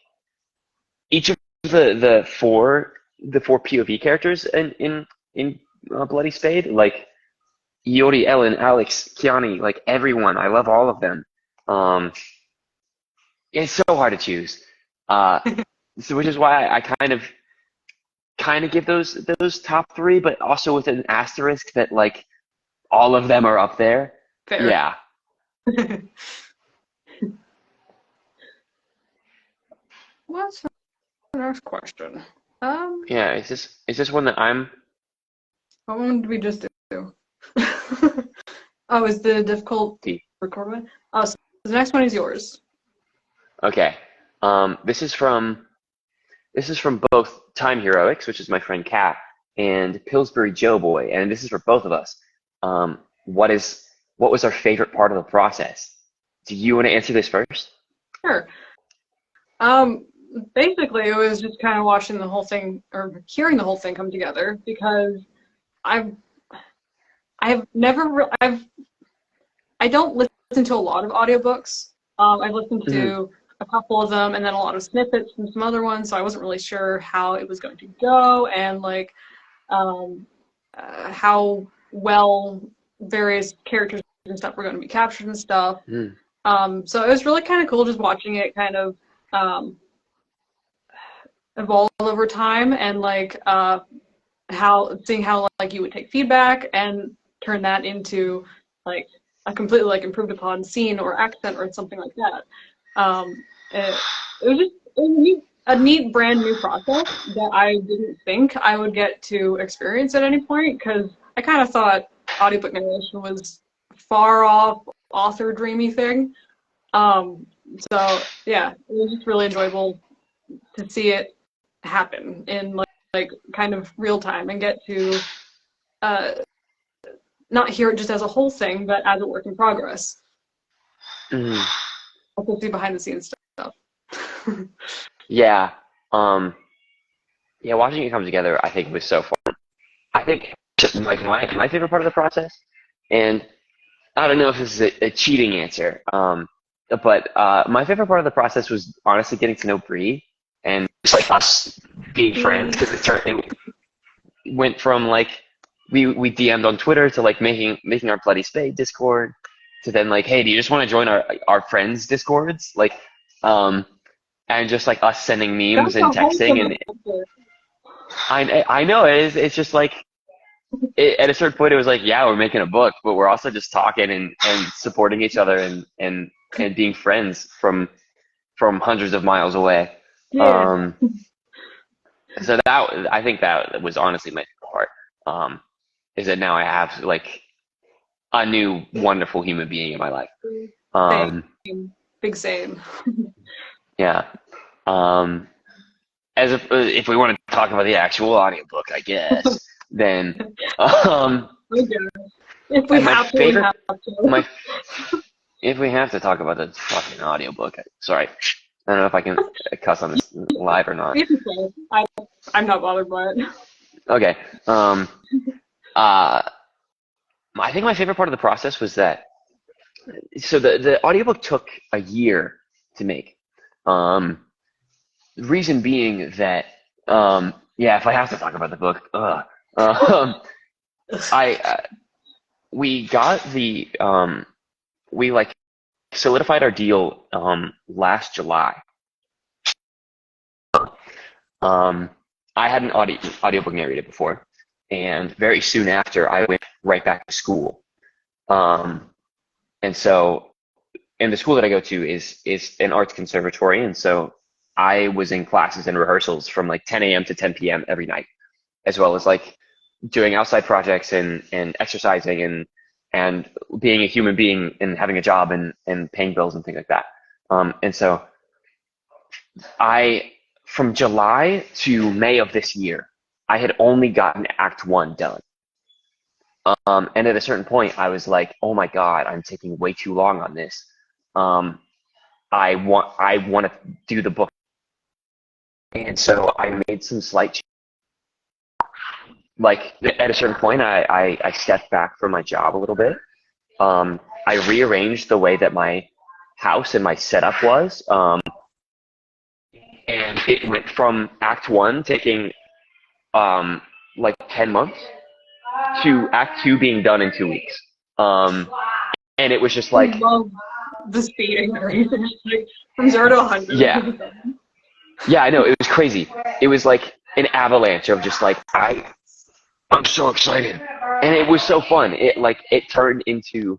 each of the four POV characters in Bloody Spade, like Iori, Ellen, Alex, Kiani, like everyone. I love all of them. It's so hard to choose. So which is why I kind of give those top three, but also with an asterisk that like all of them are up there. Fair. Yeah. What's the next question? Yeah, is this one that I'm? What one did we just do? Oh, is the difficulty record one? Oh, so the next one is yours. Okay. This is from both Time Heroics, which is my friend Kat, and Pillsbury Joe Boy, and this is for both of us. What was our favorite part of the process? Do you want to answer this first? Sure. Basically, it was just kind of watching the whole thing or hearing the whole thing come together, because I don't listen to a lot of audiobooks. I've listened to a couple of them and then a lot of snippets from some other ones, so I wasn't really sure how it was going to go and like how well various characters and stuff were going to be captured and stuff. So it was really kind of cool just watching it kind of evolve over time, and like seeing how like you would take feedback and turn that into like a completely like improved upon scene or accent or something like that. It was just a neat brand new process that I didn't think I would get to experience at any point, because I kind of thought audiobook narration was far off author dreamy thing. So yeah, it was just really enjoyable to see it happen in like kind of real time and get to uh, not hear it just as a whole thing, but as a work in progress. Mm. Also see behind the scenes stuff. Yeah. Yeah, watching it come together, I think was so fun. I think like my favorite part of the process, and I don't know if this is a cheating answer, but my favorite part of the process was honestly getting to know Bree and just like us being friends, because it went from like we DM'd on Twitter to like making our Bloody Spade Discord to then like, hey, do you just want to join our friends Discords, like and just like us sending memes and texting, and I know it's just like at a certain point it was like, yeah, we're making a book, but we're also just talking and supporting each other and being friends from hundreds of miles away. Yeah. So that, I think that was honestly my favorite part. Is that now I have like a new wonderful human being in my life. Same. Big same. Yeah. As if we want to talk about the actual audiobook, I guess, then if we have to, we have to. If we have to talk about the fucking audiobook, sorry, I don't know if I can cuss on this live or not. I'm not bothered by it. Okay. I think my favorite part of the process was that, so the audiobook took a year to make. Reason being that, yeah, if I have to talk about the book, we got the, we like solidified our deal last July. I hadn't audiobook narrated before, and very soon after I went right back to school. And so, and the school that I go to is an arts conservatory, and so I was in classes and rehearsals from like 10 a.m. to 10 p.m. every night, as well as like doing outside projects and exercising and being a human being and having a job and paying bills and things like that. And so from July to May of this year, I had only gotten Act 1 done. And at a certain point, I was like, oh my God, I'm taking way too long on this. I want to do the book. And so I made some slight changes. Like at a certain point, I stepped back from my job a little bit. I rearranged the way that my house and my setup was. And it went from Act 1 taking like 10 months to Act 2 being done in 2 weeks. And it was just like, I love the speed increase, like from 0 to 100. Yeah, I know, it was crazy. It was like an avalanche of just like, I'm so excited, and it was so fun. It turned into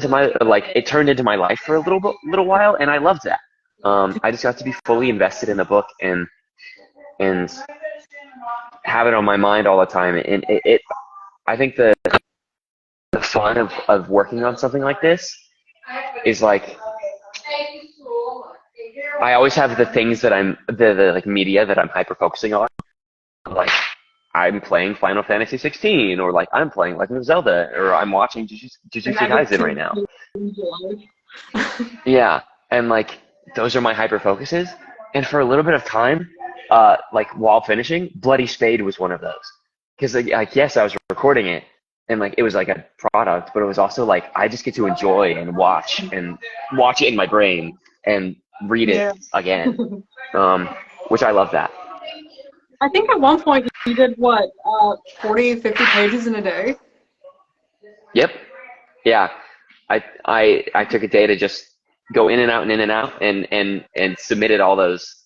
my life for a little while, and I loved that. I just got to be fully invested in the book and have it on my mind all the time. And I think the fun of working on something like this is like, I always have the things that the like media that I'm hyper focusing on. Like, I'm playing Final Fantasy 16, or like I'm playing Legend of Zelda, or I'm watching Jujutsu Kaisen right now. Yeah, and like those are my hyper focuses. And for a little bit of time, like while finishing, Bloody Spade was one of those. Because like yes, I was recording it, and like it was like a product, but it was also like I just get to enjoy and watch it in my brain and read it again, which I love that. I think at one point you did what, 40, 50 pages in a day? Yep. Yeah. I took a day to just go in and out and in and out and submitted all those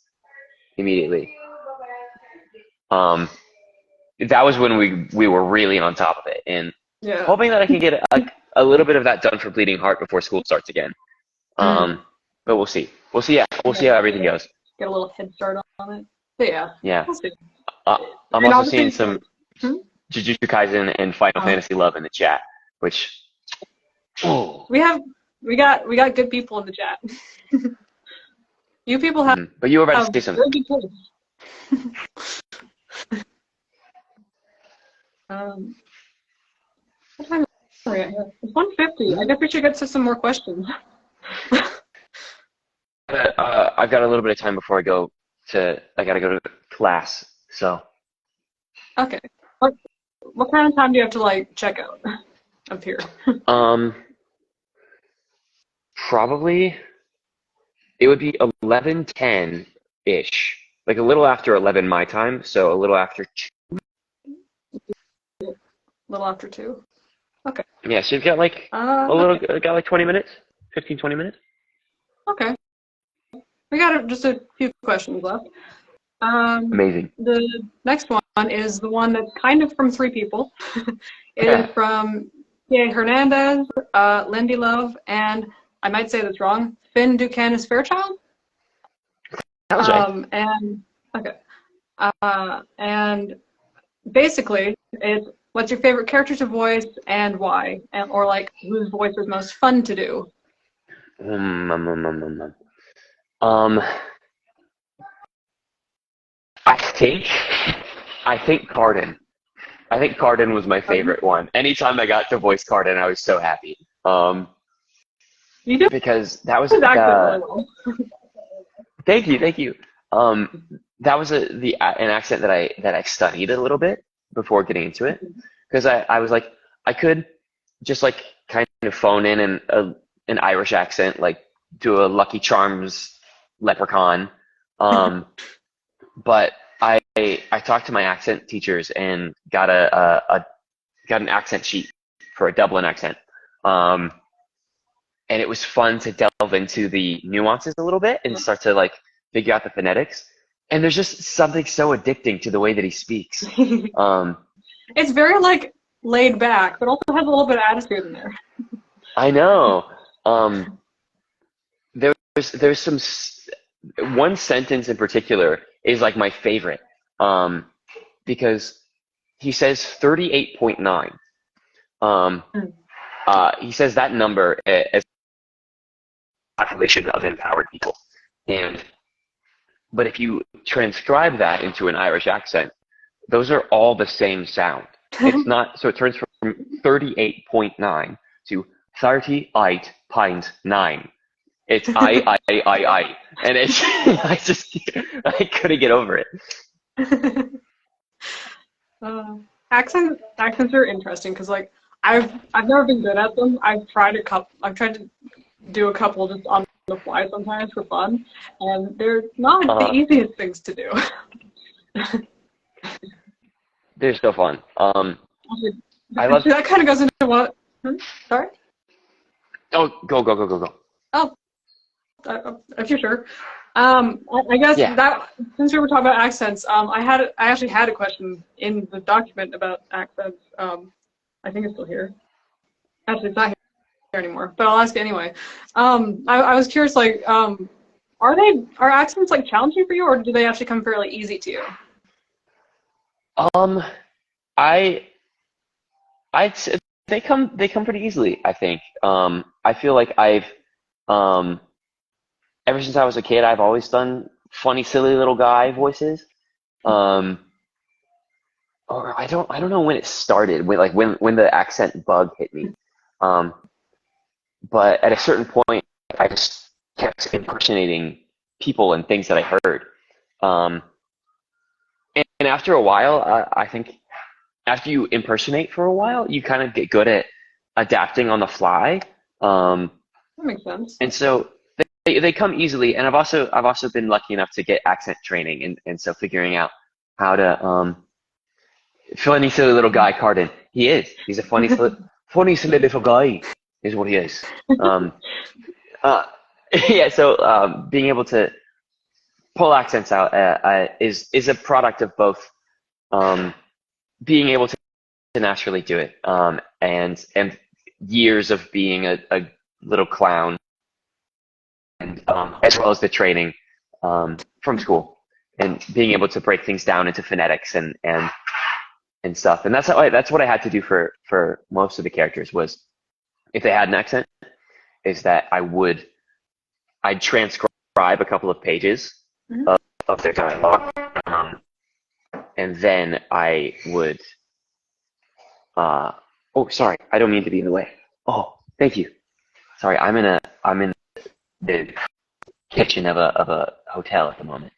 immediately. That was when we were really on top of it, and Yeah. Hoping that I can get a little bit of that done for Bleeding Heart before school starts again. But we'll see. We'll see. Yeah, we'll see how everything goes. Get a little head start on it. But yeah. Yeah. We'll see. I'm also seeing some Jujutsu Kaisen and Final Fantasy love in the chat, which we got good people in the chat. You people have. But you were about to say something. What time are we at here? It's 1:50. I guess we should get to some more questions. I've got a little bit of time before I gotta go to class, so. Okay. What kind of time do you have to like check out up here? Probably it would be 11:10-ish, like a little after 11 my time, so a little after 2. A little after 2. Okay. Yeah, so you've got like got like 20 minutes, 15, 20 minutes. Okay. We got just a few questions left. Amazing. The next one is the one that's kind of from 3 people. It is from P.A. Hernandez, Lindy Love, and I might say this wrong, Finn Ducanis Fairchild. That was right. And basically, it's what's your favorite character to voice and why, or like whose voice was most fun to do. I think Cardin. I think Cardin was my favorite one. Anytime I got to voice Cardin, I was so happy. You do? Because that was really well. Thank you. That was an accent that I studied a little bit before getting into it, because I was like, I could just like kind of phone in an Irish accent, like do a Lucky Charms leprechaun, but I talked to my accent teachers and got an accent sheet for a Dublin accent, and it was fun to delve into the nuances a little bit and start to like figure out the phonetics. And there's just something so addicting to the way that he speaks. It's very like laid back, but also has a little bit of attitude in there. I know. There's some one sentence in particular is like my favorite, because he says 38.9. He says that number as population of empowered people, but if you transcribe that into an Irish accent, those are all the same sound. It's not, so it turns from 38.9 to 38.9. It's I, and it's I couldn't get over it. Accents are interesting because like I've never been good at them. I've tried to do a couple just on the fly sometimes for fun, and they're not the easiest things to do. They're still fun. I love that. Kind of goes into what? Sorry. Oh, go. Oh, if you're sure. I guess that since we were talking about accents, I actually had a question in the document about accents. I think it's still here. Actually, it's not here anymore, but I'll ask it anyway. I was curious, like, are accents like challenging for you, or do they actually come fairly easy to you? They come pretty easily, I think. I feel like I've ever since I was a kid, I've always done funny, silly little guy voices. Or I don't know when it started, when the accent bug hit me. But at a certain point, I just kept impersonating people and things that I heard. And after a while, I think after you impersonate for a while, you kind of get good at adapting on the fly. That makes sense. And so they come easily. And I've also been lucky enough to get accent training, and so figuring out how to funny silly little guy Cardin. He's a funny silly little guy is what he is. Yeah. So being able to pull accents out is a product of both being able to naturally do it. And years of being a little clown, and as well as the training from school, and being able to break things down into phonetics and stuff. And that's what I had to do for most of the characters, was if they had an accent, is that I'd transcribe a couple of pages of their dialogue, and then I would. Oh, sorry, I don't mean to be in the way. Oh, thank you. Sorry, I'm in the kitchen of a hotel at the moment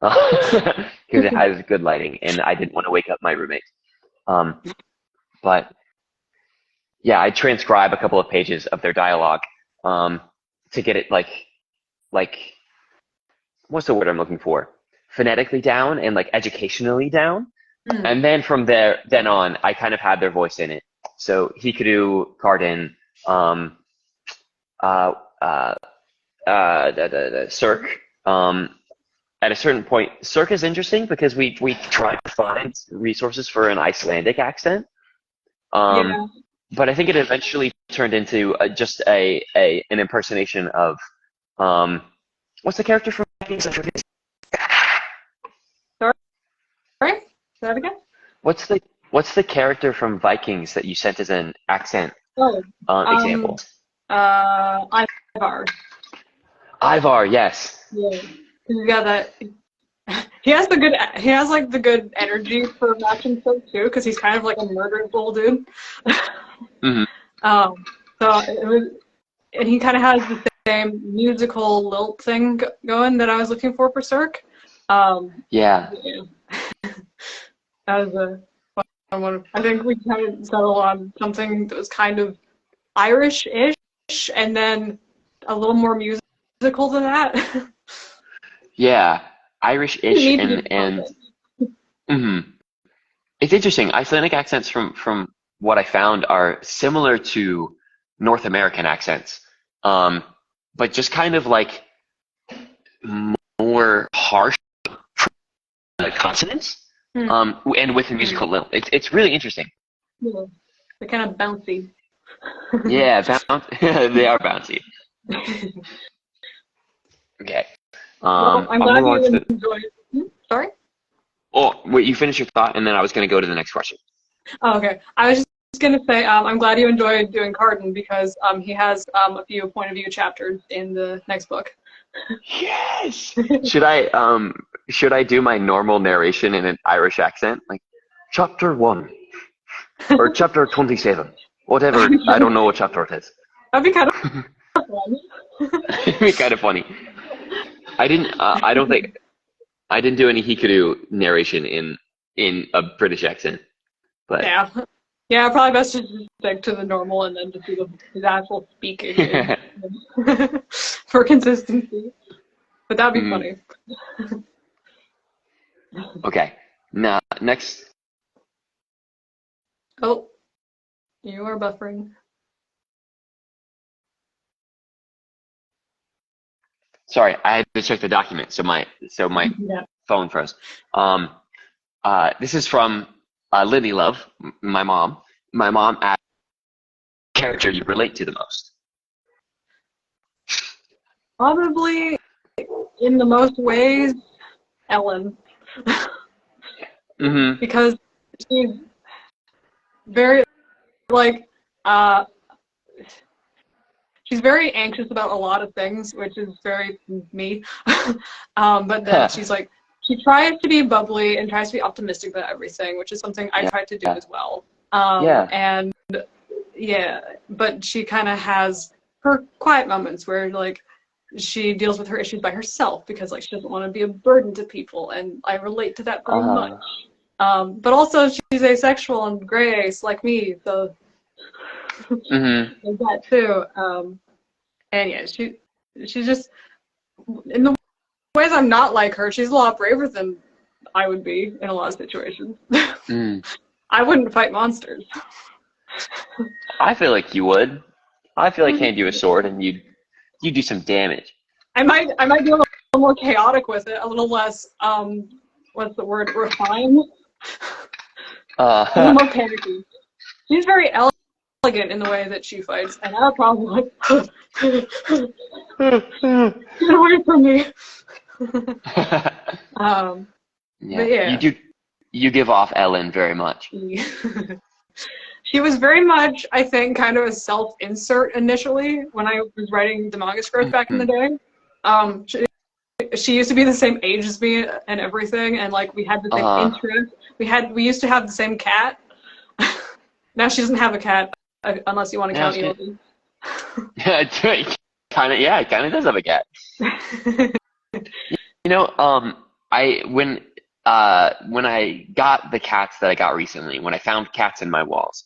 because it has good lighting, and I didn't want to wake up my roommate. But yeah, I transcribe a couple of pages of their dialogue to get it like what's the word I'm looking for? Phonetically down and like educationally down. And then from then on, I kind of had their voice in it. So Hikaru, Cardin, Cirque. At a certain point, Cirque is interesting because we try to find resources for an Icelandic accent. But I think it eventually turned into just an impersonation of what's the character from Vikings? Sorry? Say that again? What's the character from Vikings that you sent as an accent example? Ivar. Ivar, yes. Yeah. He's got that. He has like the good energy for matching stuff too, because he's kind of like a murderous little dude. So it was, and he kind of has the same musical lilt thing going that I was looking for Cirque. Yeah. That was a fun one. I think we kind of settled on something that was kind of Irish-ish, and then a little more musical than that. Yeah, Irish-ish and It's interesting. Icelandic accents from what I found are similar to North American accents, but just kind of like more harsh consonants, and with a musical lilt. It's really interesting. Yeah, they're kind of bouncy. Yeah, they are bouncy. Okay. Well, I'm glad you enjoyed. Sorry? Oh, wait, you finish your thought, and then I was going to go to the next question. Oh, okay. I was just going to say, I'm glad you enjoyed doing Cardin because he has a few point of view chapters in the next book. Yes. Should I do my normal narration in an Irish accent, like chapter 1 or chapter 27, whatever? I don't know what chapter it is. That'd be kind of fun. It'd be kind of funny. I didn't do any Hikaru narration in a British accent, but yeah, probably best to just stick to the normal and then just do the actual speaking for consistency. But that'd be funny. Okay, now next. Oh, you are buffering. Sorry, I had to check the document, so my phone froze. This is from Lily Love, my mom. My mom asked, character you relate to the most? Probably, in the most ways, Ellen. Because she's very, she's very anxious about a lot of things, which is very me. But then she's like, she tries to be bubbly and tries to be optimistic about everything, which is something I try to do as well. And but she kind of has her quiet moments where like she deals with her issues by herself because like she doesn't want to be a burden to people, and I relate to that very much. But also she's asexual and grace like me, so there's that too. And yeah, she's just in the ways I'm not like her. She's a lot braver than I would be in a lot of situations. I wouldn't fight monsters. I feel like you would. I feel like hand you a sword and you do some damage. I might be a little more chaotic with it, a little less what's the word, refined? A little more panicky. She's very elegant in the way that she fights, and I have a problem like, get away from me. Yeah. But yeah. You give off Ellen very much. She was very much, I think, kind of a self-insert initially when I was writing the manga script back in the day. She used to be the same age as me and everything, and like we had the same interest. We used to have the same cat. Now she doesn't have a cat, unless you want to count Eobi. It kind of does have a cat. You know, when I got the cats that I got recently, when I found cats in my walls,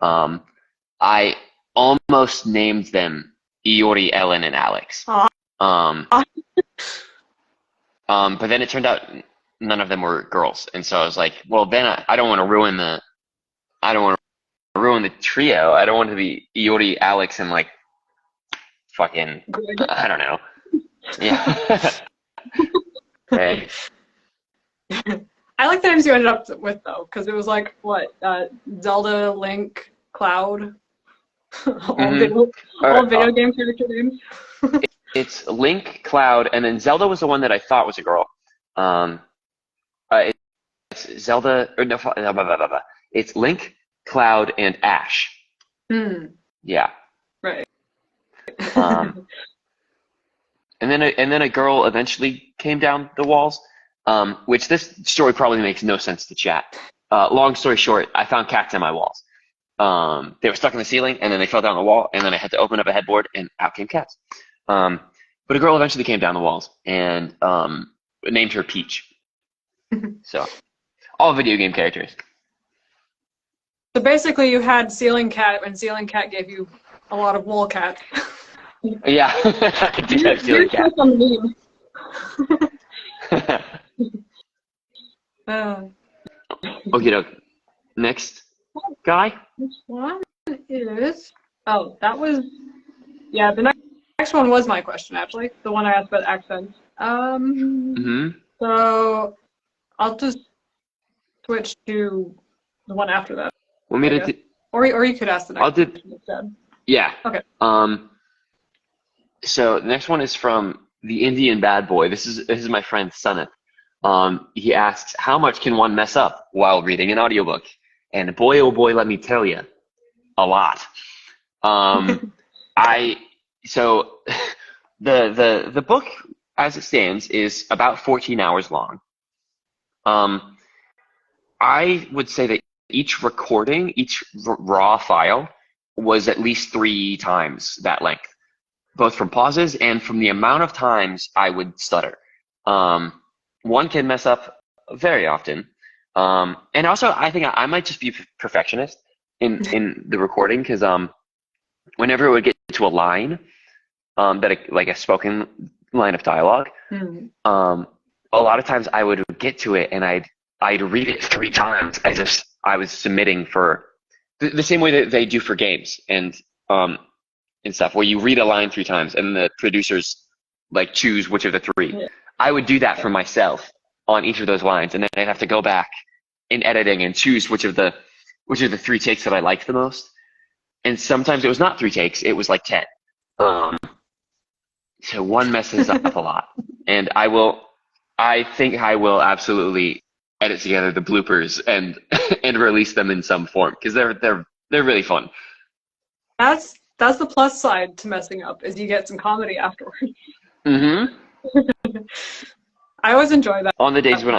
I almost named them Iori, Ellen, and Alex. But then it turned out none of them were girls, and so I was like, well, then I don't want to ruin the trio. I don't want to be Iori, Alex, and like fucking I don't know. Yeah. Hey. I like the names you ended up with though, because it was like what Zelda, Link, Cloud, all video game character names. It's Link, Cloud, and then Zelda was the one that I thought was a girl. It's Zelda, or no, blah, blah, blah, blah. It's Link, Cloud, and Ash. Yeah. Right. And then a girl eventually came down the walls, which this story probably makes no sense to chat. Long story short, I found cats in my walls. They were stuck in the ceiling, and then they fell down the wall, and then I had to open up a headboard, and out came cats. But a girl eventually came down the walls, and named her Peach. So, all video game characters. So basically, you had Ceiling Cat, and Ceiling Cat gave you a lot of wall cats. Yeah, I did have Ceiling Cat. Okie doke. Next guy? Which one is... Oh, that was... Yeah, the next one was my question, actually. The one I asked about accents. So, I'll just switch to the one after that. Want me to... Or you could ask the next one instead. Yeah. Okay. So, the next one is from the Indian bad boy. This is my friend Sunith. He asks, how much can one mess up while reading an audiobook? And boy, oh boy, let me tell you, a lot. So the book as it stands is about 14 hours long. I would say that each recording, each raw file was at least 3 times that length, both from pauses and from the amount of times I would stutter. One can mess up very often. And also, I think I might just be a perfectionist in the recording, because whenever it would get to a line, like a spoken line of dialogue, a lot of times I would get to it and I'd read it 3 times as if I was submitting for the same way that they do for games and stuff, where you read a line 3 times and the producers like choose which of the 3. Yeah. I would do that for myself on each of those lines, and then I'd have to go back in editing and choose which of the 3 takes that I liked the most. And sometimes it was not 3 takes; it was like 10. So one messes up a lot, and I think I will absolutely edit together the bloopers and and release them in some form, because they're really fun. That's the plus side to messing up, is you get some comedy afterwards. I always enjoy that. On the days when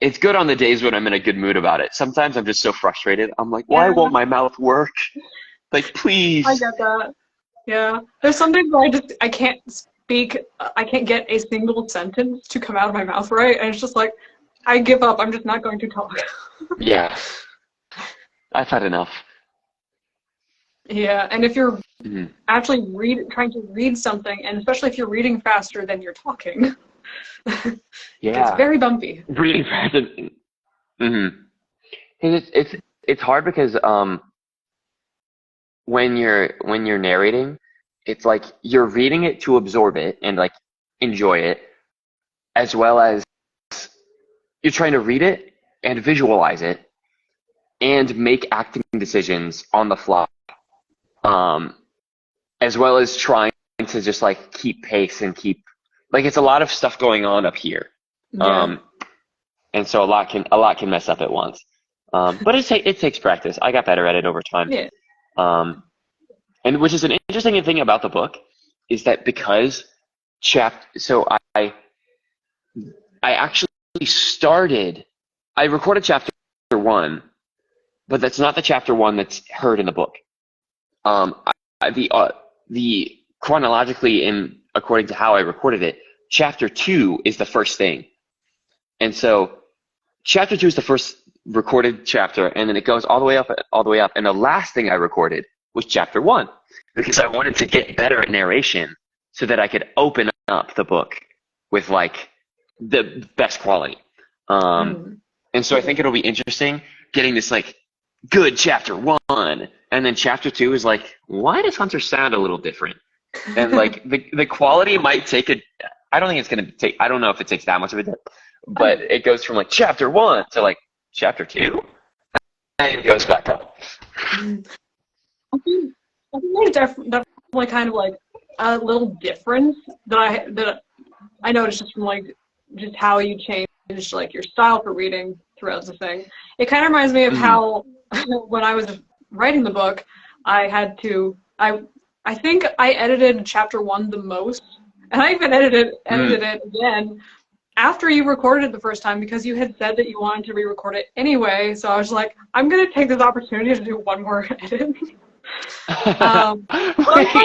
it's good on the days when I'm in a good mood about it. Sometimes I'm just so frustrated. I'm like, why won't my mouth work? Like, please. I get that. Yeah. There's some days where I can't speak. I can't get a single sentence to come out of my mouth right, and it's just like, I give up. I'm just not going to talk. Yeah. I've had enough. Yeah, and if you're actually trying to read something, and especially if you're reading faster than you're talking, it's very bumpy. Reading faster. It's hard because when you're narrating, it's like you're reading it to absorb it and like enjoy it, as well as you're trying to read it and visualize it and make acting decisions on the fly, as well as trying to just like keep pace and keep like it's a lot of stuff going on up here, and so a lot can mess up at once. But it takes practice. I got better at it over time. Yeah. And which is an interesting thing about the book is that because so I actually I recorded chapter 1, but that's not the chapter 1 that's heard in the book. The chronologically and according to how I recorded it, chapter 2 is the first thing. And so chapter 2 is the first recorded chapter, and then it goes all the way up, and the last thing I recorded was chapter 1 because I wanted to get better at narration so that I could open up the book with like the best quality. And so I think it'll be interesting getting this like good chapter 1, and then chapter 2 is like, why does Hunter sound a little different? And like the quality might take I don't think it's gonna take. I don't know if it takes that much of a dip, but it goes from like chapter 1 to like chapter 2, and it goes back up. I think there's definitely kind of like a little difference that I noticed just from like just how you changed like your style for reading throughout the thing. It kind of reminds me of how when I was writing the book, I had to I think I edited chapter 1 the most, and I even edited it again after you recorded it the first time because you had said that you wanted to re-record it anyway. So I was like, I'm gonna take this opportunity to do one more edit.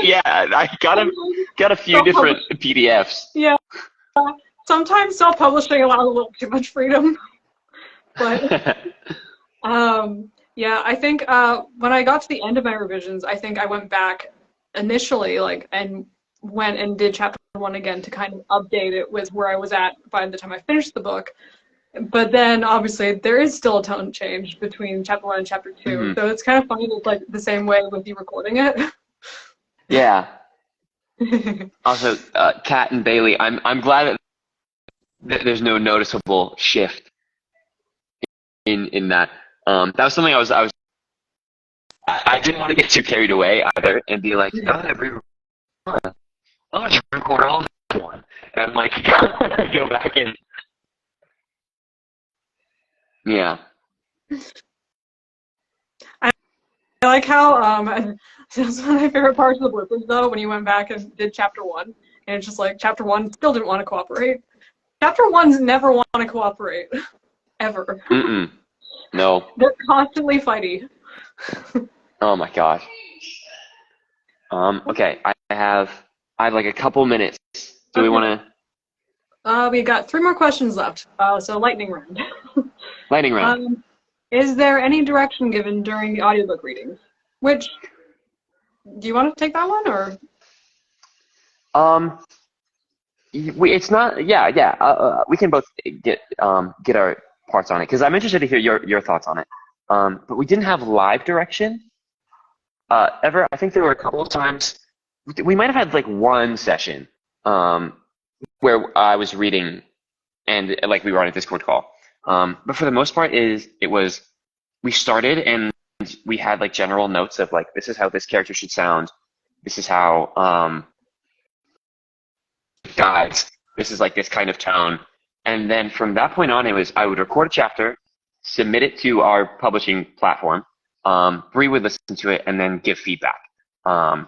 Yeah, I got a few different PDFs. Yeah, sometimes self-publishing allows a little too much freedom, but yeah, I think when I got to the end of my revisions, I think I went back initially and went and did chapter 1 again to kind of update it with where I was at by the time I finished the book. But then obviously there is still a tone change between chapter 1 and chapter 2, so it's kind of funny that it's like the same way with you recording it. Yeah. Also, Kat and Bailey, I'm glad that there's no noticeable shift in that. That was something I didn't want to get too carried away either and be like, I'll just record all this one. And like, go back and, yeah. I like how, that's one of my favorite parts of the bloopers though, when you went back and did chapter 1, and it's just like, chapter 1 still didn't want to cooperate. Chapter 1s never want to cooperate. Ever. No. They're constantly fighty. Oh my gosh. Okay, I have like a couple minutes. Do we want to? We got 3 more questions left. So lightning round. Lightning round. Is there any direction given during the audiobook readings? Do you want to take that one or? It's not. Yeah. We can both get our parts on it because I'm interested to hear your thoughts on it. But we didn't have live direction ever. I think there were a couple of times. We might have had like one session where I was reading and like we were on a Discord call. But for the most part, we started and we had like general notes of like this is how this character should sound. This is how guides. This is like this kind of tone. And then from that point on, I would record a chapter, submit it to our publishing platform. Bree would listen to it and then give feedback. And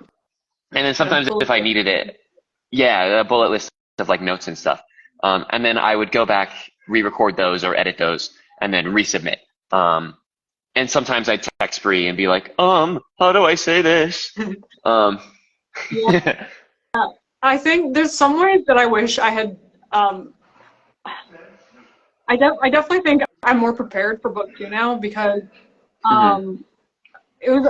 then sometimes if I needed it, a bullet list of like notes and stuff. And then I would go back, re-record those or edit those, and then resubmit. And sometimes I'd text Bree and be like, how do I say this? Yeah. I think there's some ways that I wish I had. I definitely think I'm more prepared for book 2 now because there was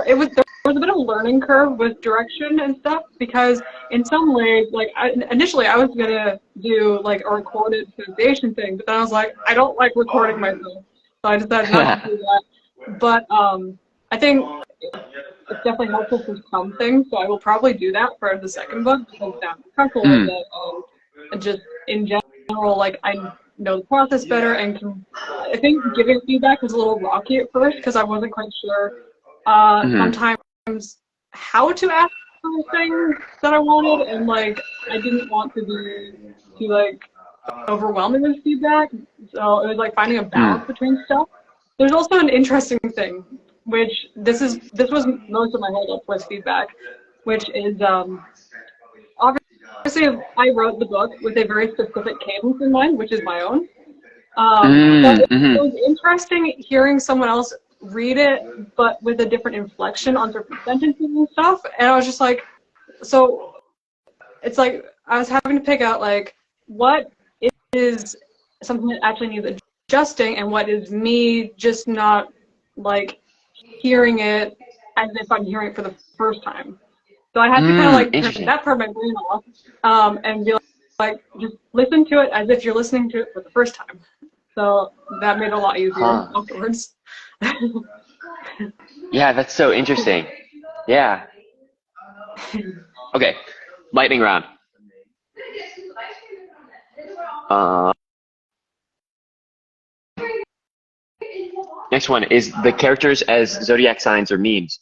a bit of a learning curve with direction and stuff because in some ways, like initially I was gonna do like a recorded pronunciation thing, but then I was like, I don't like recording myself, so I decided not to do that. But I think it's definitely helpful for some things, so I will probably do that for the second book because now I'm comfortable with it. And just in general, like I know the process better and can, I think giving feedback was a little rocky at first because I wasn't quite sure sometimes how to ask for the thing that I wanted, and like I didn't want to be too like overwhelming with feedback, so it was like finding a balance between stuff. There's also an interesting thing, which this was most of my holdup with feedback, which is obviously I wrote the book with a very specific cadence in mind, which is my own. But it was interesting hearing someone else read it, but with a different inflection on certain sentences and stuff. And I was just like, so it's like I was having to pick out like what is something that actually needs adjusting and what is me just not like hearing it as if I'm hearing it for the first time. So I had to kind of like turn that part of my brain off and be like, just listen to it as if you're listening to it for the first time. So that made it a lot easier afterwards. Yeah, that's so interesting. Yeah. Okay, lightning round. Next one is the characters as zodiac signs or memes.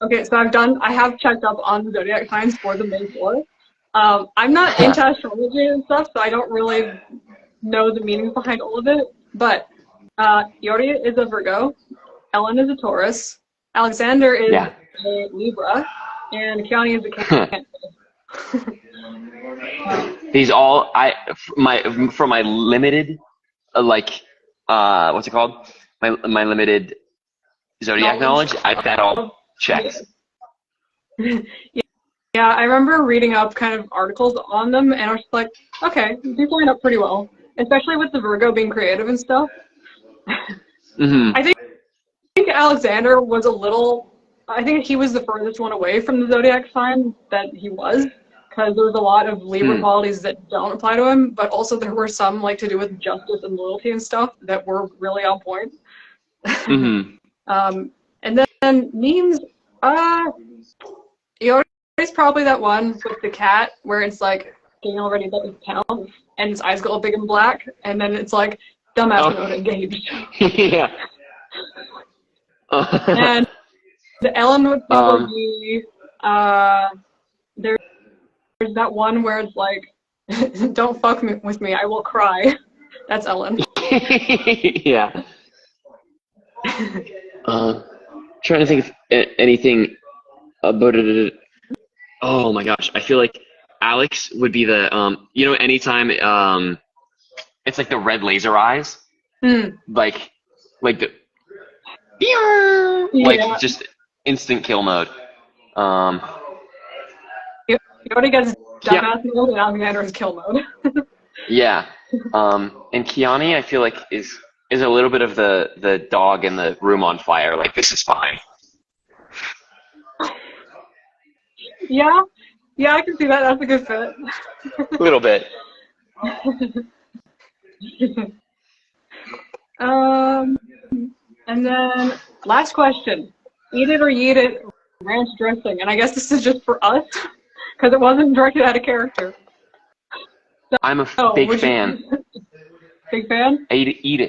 Okay, so I have checked up on the zodiac signs for the main four. I'm not into astrology and stuff, so I don't really know the meanings behind all of it. But Yori is a Virgo, Ellen is a Taurus, Alexander is a Libra, and Kiani is a Cancer. These all for my limited what's it called? My limited zodiac knowledge. That all checks. Yeah, I remember reading up kind of articles on them, and I was just like, okay, these line up pretty well, especially with the Virgo being creative and stuff. I think Alexander was I think he was the furthest one away from the zodiac sign that he was, because there was a lot of Libra qualities that don't apply to him, but also there were some like to do with justice and loyalty and stuff that were really on point. And then memes, Yori's probably that one with the cat where it's like getting already about his pounds and his eyes go all big and black, and then it's like dumbass mode engaged. Yeah. And the Ellen would probably there's that one where it's like, don't fuck with me, I will cry. That's Ellen. Yeah. Trying to think of anything about it. Oh my gosh, I feel like Alex would be the anytime it's like the red laser eyes, like the like just instant kill mode. Yori gets dumbass mode and Alexander is kill mode. Yeah. And Kiani, I feel like is a little bit of the dog in the room on fire. Like, this is fine. Yeah, I can see that. That's a good fit. A little bit. And then last question: eat it or yeet it, ranch dressing. And I guess this is just for us because it wasn't directed at a character. So, I'm a big fan. Big fan? Eat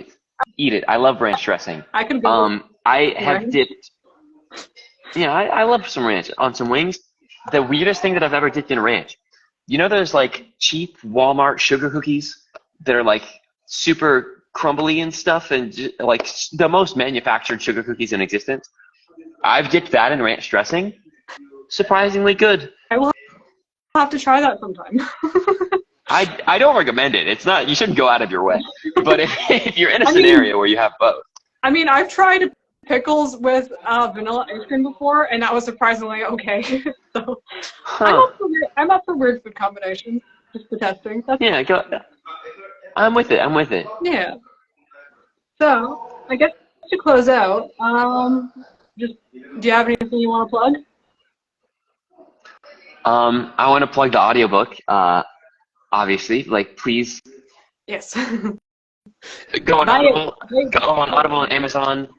it. I love ranch dressing. I can go. I have dipped. Yeah, I love some ranch on some wings. The weirdest thing that I've ever dipped in ranch. You know those like cheap Walmart sugar cookies that are like super crumbly and stuff, and like the most manufactured sugar cookies in existence? I've dipped that in ranch dressing. Surprisingly good. I will have to try that sometime. I don't recommend it. It's not. You shouldn't go out of your way. But if you're in a scenario where you have both. I mean, I've tried pickles with vanilla ice cream before, and that was surprisingly okay. So I'm up for weird food combinations. Just the testing. Yeah, go. I'm with it. Yeah. So I guess to close out, do you have anything you want to plug? I want to plug the audiobook. Obviously, like, please. Yes. Go on Audible and Amazon,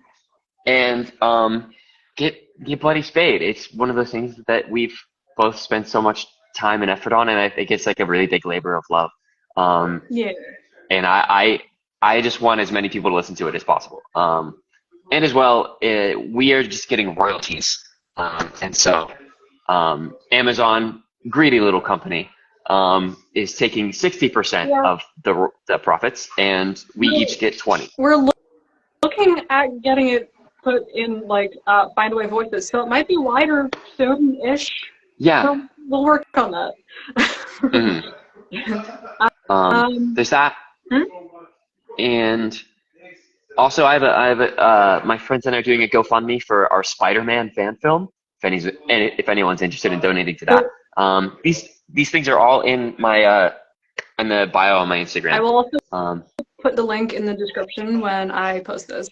and get Bloody Spade. It's one of those things that we've both spent so much time and effort on, and I think it's like a really big labor of love. Yeah. And I just want as many people to listen to it as possible. And as well, we are just getting royalties. And so Amazon, greedy little company, is taking 60% of the profits, and we each get 20. We're looking at getting it put in like Find Away Voices, so it might be wider soon-ish. Yeah. So we'll work on that. There's that. And also, I have my friends and I are doing a GoFundMe for our Spider-Man fan film. If anyone's interested in donating to that, these things are all in my in the bio on my Instagram. I will also put the link in the description when I post this.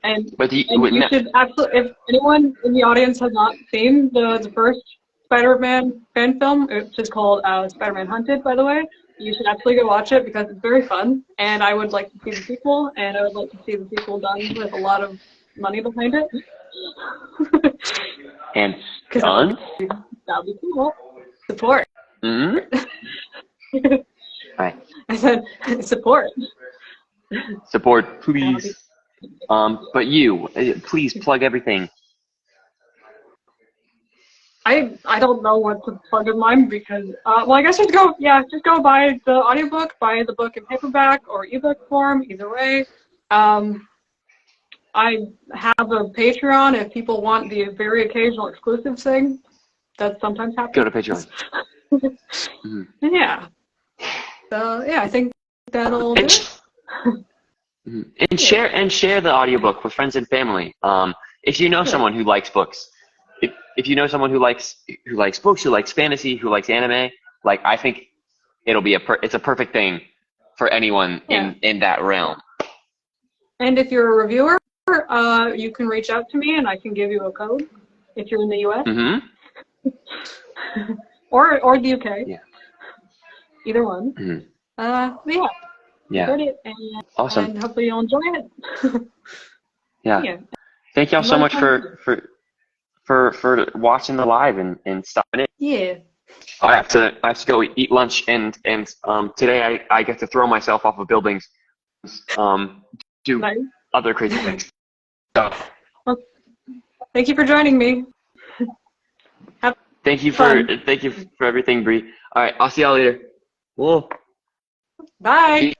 And you should absolutely, if anyone in the audience has not seen the first Spider-Man fan film, which is called Spider-Man Hunted, by the way, you should absolutely go watch it because it's very fun. And I would like to see the sequel, and I would like to see the sequel done with a lot of money behind it. And done? That'd be cool. Support. Right. I said support. Support, please. But you, please plug everything. I don't know what to plug in mine because well, I guess just go buy the audiobook, buy the book in paperback or ebook form, either way. I have a Patreon if people want the very occasional exclusive thing. That sometimes happens. Go to Patreon. Yeah. So yeah, I think that'll do it. And share the audiobook with friends and family. If you know someone who likes books, if you know someone who likes books, who likes fantasy, who likes anime, like I think it'll be it's a perfect thing for anyone in that realm. And if you're a reviewer, you can reach out to me and I can give you a code if you're in the US. or the UK. Yeah. Either one. Yeah. Awesome. And hopefully you'll enjoy it. Yeah. Thank y'all so much for watching the live and stopping in. Yeah. I have to go eat lunch and today I get to throw myself off of buildings, do other crazy things. So. Well, thank you for joining me. Thank you for everything, Bree. All right, I'll see y'all later. Whoa. Bye.